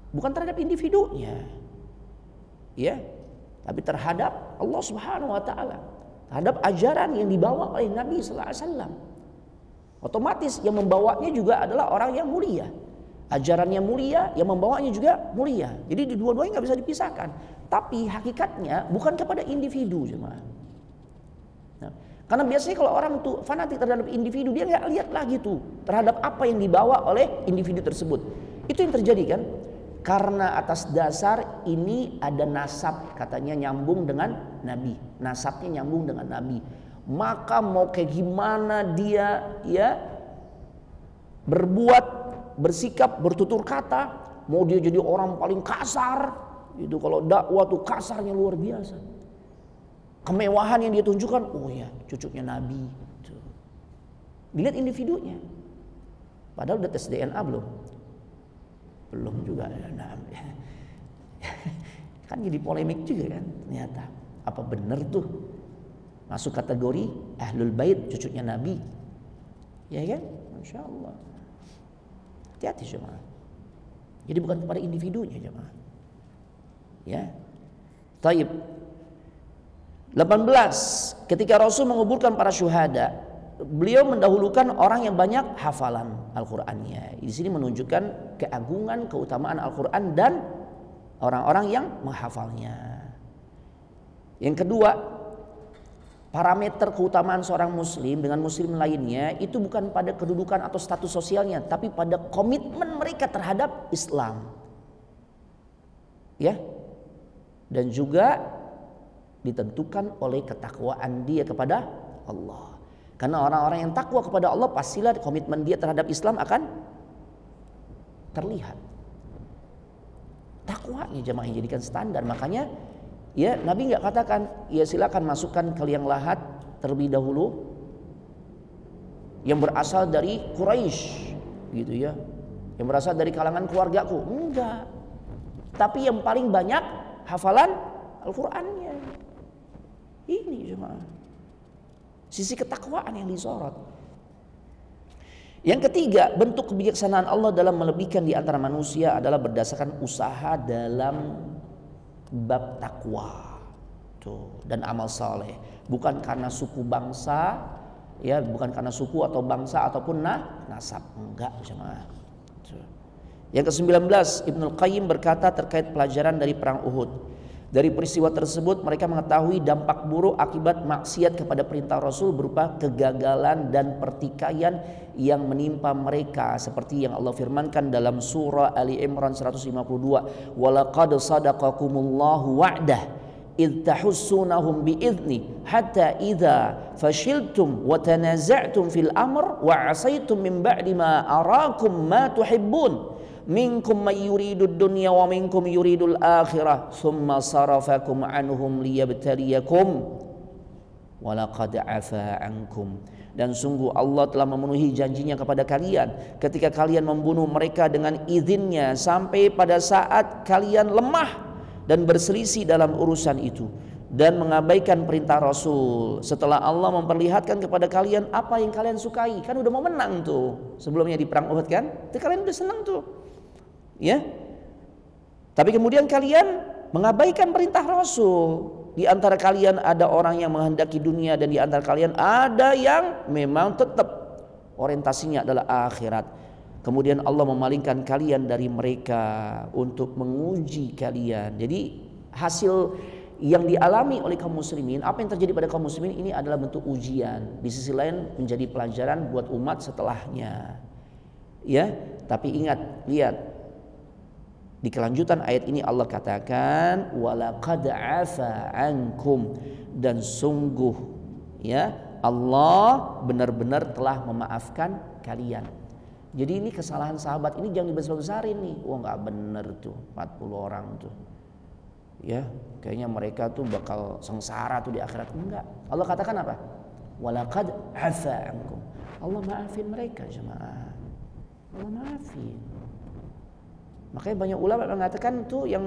bukan terhadap individunya, ya, tapi terhadap Allah Subhanahu Wa Taala, terhadap ajaran yang dibawa oleh Nabi Sallallahu Alaihi Wasallam. Otomatis yang membawanya juga adalah orang yang mulia, ajarannya mulia, yang membawanya juga mulia. Jadi dua-duanya nggak bisa dipisahkan. Tapi hakikatnya bukan kepada individu, jemaah. Nah, karena biasanya kalau orang itu fanatik terhadap individu, dia nggak lihat lagi tuh terhadap apa yang dibawa oleh individu tersebut. Itu yang terjadi kan? Karena atas dasar ini ada nasab, katanya nyambung dengan Nabi, nasabnya nyambung dengan Nabi. Maka mau kayak gimana dia ya berbuat, bersikap, bertutur kata, mau dia jadi orang paling kasar, itu kalau dakwah tuh kasarnya luar biasa. Kemewahan yang dia tunjukkan, oh ya cucunya Nabi. Tuh. Dilihat individunya. Padahal udah tes DNA belum juga. Nah, kan jadi polemik juga kan ternyata. Apa benar tuh masuk kategori ahlul bait cucunya Nabi? Ya kan? Masya Allah. Hati-hati jemaah. Jadi bukan kepada individunya jemaah. Ya. Taib. 18. Ketika Rasul menguburkan para syuhada, beliau mendahulukan orang yang banyak hafalan Al-Qur'annya. Di sini menunjukkan keagungan, keutamaan Al-Qur'an dan orang-orang yang menghafalnya. Yang kedua, parameter keutamaan seorang muslim dengan muslim lainnya itu bukan pada kedudukan atau status sosialnya, tapi pada komitmen mereka terhadap Islam. Ya. Dan juga ditentukan oleh ketakwaan dia kepada Allah. Karena orang-orang yang takwa kepada Allah pastilah komitmen dia terhadap Islam akan terlihat. Takwanya jemaah yang jadikan standar. Makanya ya Nabi nggak katakan ya silakan masukkan ke liang lahat terlebih dahulu yang berasal dari Quraisy gitu ya, yang berasal dari kalangan keluargaku. Enggak. Tapi yang paling banyak hafalan Al-Qur'annya. Ini jemaah. Sisi ketakwaan yang disorot. Yang ketiga, bentuk kebijaksanaan Allah dalam melebihkan di antara manusia adalah berdasarkan usaha dalam bab takwa. Tuh, dan amal saleh. Bukan karena suku bangsa, ya, bukan karena suku atau bangsa ataupun nasab. Enggak, jemaah. Yang ke-19, Ibnul Qayyim berkata terkait pelajaran dari perang Uhud. Dari peristiwa tersebut mereka mengetahui dampak buruk akibat maksiat kepada perintah Rasul berupa kegagalan dan pertikaian yang menimpa mereka, seperti yang Allah firmankan dalam surah Ali Imran 152, walaqad sadaqakumullahu wa'dah id tahussunahum bi'izni hatta idza fashiltum wa tanaza'tum fil amr wa 'asaytum min ba'di ma arakum ma tuhibbun minkum may yuridud dunya wa minkum yuridul akhirah thumma sarafakum anhum liyabtaliyakum wa laqad afa ankum. Dan sungguh Allah telah memenuhi janjinya kepada kalian ketika kalian membunuh mereka dengan izinnya sampai pada saat kalian lemah dan berselisih dalam urusan itu dan mengabaikan perintah Rasul setelah Allah memperlihatkan kepada kalian apa yang kalian sukai. Kan udah mau menang tuh sebelumnya di perang Uhud kan, itu kalian udah senang tuh ya. Tapi kemudian kalian mengabaikan perintah Rasul. Di antara kalian ada orang yang menghendaki dunia dan di antara kalian ada yang memang tetap orientasinya adalah akhirat. Kemudian Allah memalingkan kalian dari mereka untuk menguji kalian. Jadi hasil yang dialami oleh kaum muslimin, apa yang terjadi pada kaum muslimin ini adalah bentuk ujian. Di sisi lain menjadi pelajaran buat umat setelahnya. Ya, tapi ingat, lihat di kelanjutan ayat ini Allah katakan walaqad afa ankum, dan sungguh ya Allah benar-benar telah memaafkan kalian. Jadi ini kesalahan sahabat ini jangan dibesar-besarin nih. Wah nggak bener tuh 40 orang tuh. Ya, kayaknya mereka tuh bakal sengsara tuh di akhirat. Enggak. Allah katakan apa? Walaqad afa ankum. Allah maafin mereka jemaah. Allah maafin. Makanya banyak ulama mengatakan tuh yang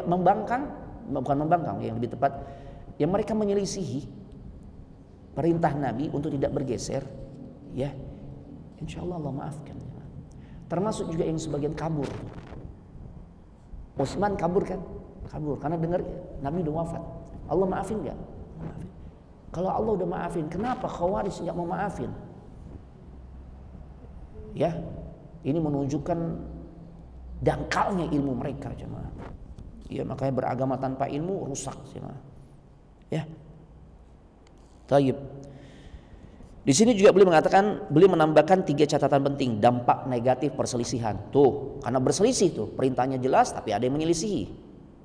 membangkang, bukan membangkang, yang lebih tepat, yang mereka menyelisihi perintah Nabi untuk tidak bergeser, ya, insya Allah Allah maafkan. Termasuk juga yang sebagian kabur. Utsman kabur kan? Kabur karena dengar Nabi udah wafat. Allah maafin nggak? Maafin. Kalau Allah udah maafin, kenapa Khawarij nggak mau maafin? Ya. Ini menunjukkan dangkalnya ilmu mereka, jemaah. Ya, makanya beragama tanpa ilmu rusak, jemaah. Ya. Taib. Di sini juga beliau menambahkan 3 catatan penting dampak negatif perselisihan. Tuh, karena berselisih tuh, perintahnya jelas tapi ada yang menyelisihi.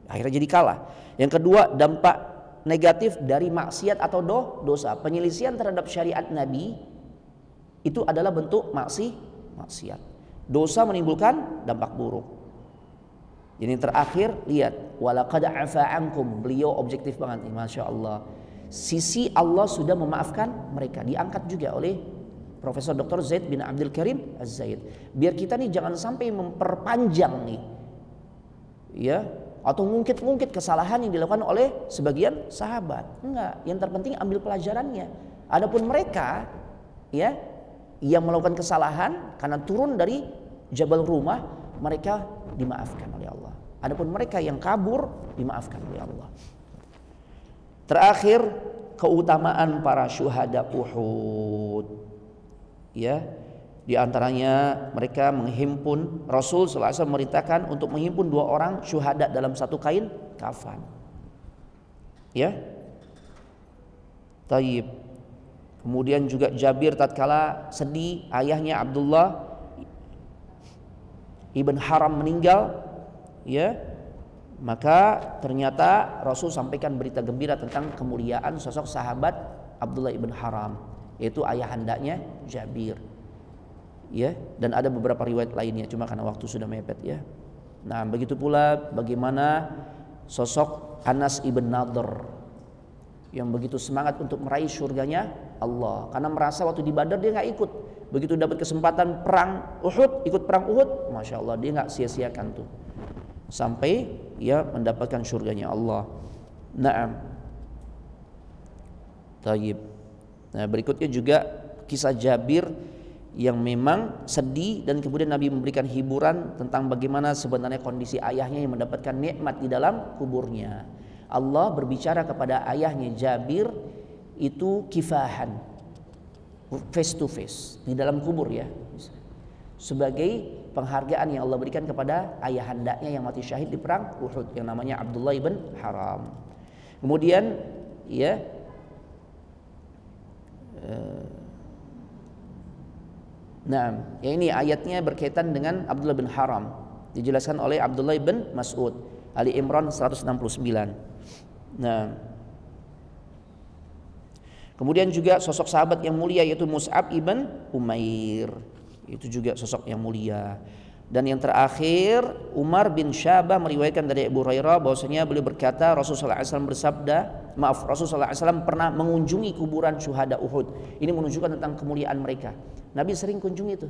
Akhirnya jadi kalah. Yang kedua, dampak negatif dari maksiat atau dosa. Penyelisihan terhadap syariat Nabi itu adalah bentuk maksiat. Dosa menimbulkan dampak buruk. Jadi yang terakhir lihat walaqad afa ankum, beliau objektif banget nih, masya Allah. Sisi Allah sudah memaafkan mereka. Diangkat juga oleh Profesor Dr. Zaid bin Abdul Karim Az-Zaid. Biar kita nih jangan sampai memperpanjang nih, ya, atau ngungkit-ngungkit kesalahan yang dilakukan oleh sebagian sahabat. Enggak. Yang terpenting ambil pelajarannya. Adapun mereka, ya, yang melakukan kesalahan karena turun dari Jabal Rumah, mereka dimaafkan oleh Allah. Adapun mereka yang kabur dimaafkan oleh Allah. Terakhir, keutamaan para syuhada Uhud. Ya, di antaranya mereka menghimpun, Rasul sallallahu alaihi wasallam memerintahkan untuk menghimpun 2 orang syuhada dalam satu kain kafan. Ya. Taib. Kemudian juga Jabir tatkala sedih ayahnya Abdullah Ibn Haram meninggal, ya, Maka ternyata Rasul sampaikan berita gembira tentang kemuliaan sosok sahabat Abdullah ibn Haram, yaitu ayahandanya Jabir. Ya, dan ada beberapa riwayat lainnya, cuma karena waktu sudah mepet ya. Nah, begitu pula bagaimana sosok Anas ibn Nadhr yang begitu semangat untuk meraih surganya Allah, karena merasa waktu di Badar dia nggak ikut. Begitu dapat kesempatan perang Uhud, ikut perang Uhud, masya Allah dia nggak sia-siakan tuh, sampai ia mendapatkan surganya Allah. Naam. Taib. Nah, berikutnya juga kisah Jabir yang memang sedih, dan kemudian Nabi memberikan hiburan tentang bagaimana sebenarnya kondisi ayahnya yang mendapatkan nikmat di dalam kuburnya. Allah berbicara kepada ayahnya Jabir itu kifahan, face to face di dalam kubur ya, sebagai penghargaan yang Allah berikan kepada ayahandanya yang mati syahid di perang Uhud yang namanya Abdullah ibn Haram. Kemudian ya nah, ya ini ayatnya berkaitan dengan Abdullah bin Haram, dijelaskan oleh Abdullah bin Mas'ud, Ali Imran 169. Nah, kemudian juga sosok sahabat yang mulia yaitu Mus'ab ibn Umair, itu juga sosok yang mulia. Dan yang terakhir Umar bin Syabah meriwayatkan dari Abu Hurairah bahwasanya beliau berkata Rasulullah SAW Rasulullah SAW pernah mengunjungi kuburan syuhada Uhud. Ini menunjukkan tentang kemuliaan mereka. Nabi sering kunjungi itu,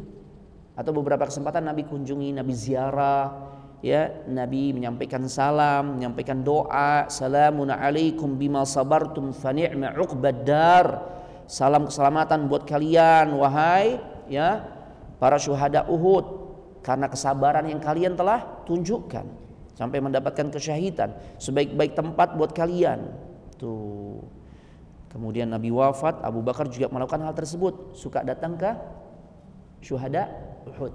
atau beberapa kesempatan Nabi kunjungi, Nabi ziarah, ya, Nabi menyampaikan salam, menyampaikan doa, salamun alaikum bima sabartum fa ni'ma uqbad dar. Salam keselamatan buat kalian wahai ya para syuhada Uhud, karena kesabaran yang kalian telah tunjukkan sampai mendapatkan kesyahidan, sebaik-baik tempat buat kalian. Tuh. Kemudian Nabi wafat, Abu Bakar juga melakukan hal tersebut, suka datang ke syuhada Uhud.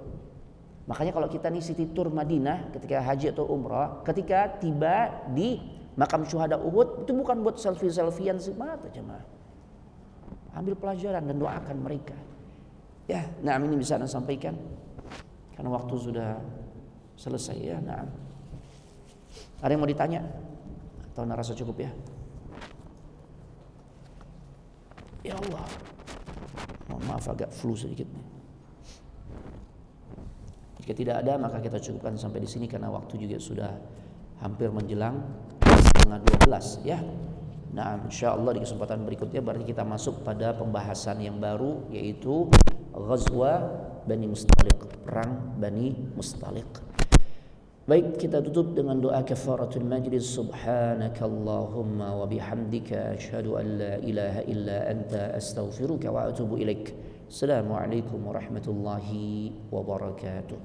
Makanya kalau kita nih city tour Madinah ketika haji atau umrah, ketika tiba di makam syuhada Uhud, itu bukan buat selfie-selfian semata jemaah. Ambil pelajaran dan doakan mereka. Ya, nah ini bisa Anda sampaikan karena waktu sudah selesai ya. Nah, ada yang mau ditanya atau narasa cukup ya? Ya Allah, mohon maaf agak flu sedikit nih. Jika tidak ada maka kita cukupkan sampai di sini karena waktu juga sudah hampir menjelang 11:30 ya. Nah, insyaallah di kesempatan berikutnya berarti kita masuk pada pembahasan yang baru, yaitu Ghazwa Bani Mustaliq, perang Bani Mustaliq. Baik, kita tutup dengan doa kafaratul majlis. Subhanakallahumma wa bihamdika asyhadu an la ilaha illa anta astaghfiruka wa atubu ilaik. Assalamualaikum warahmatullahi wabarakatuh.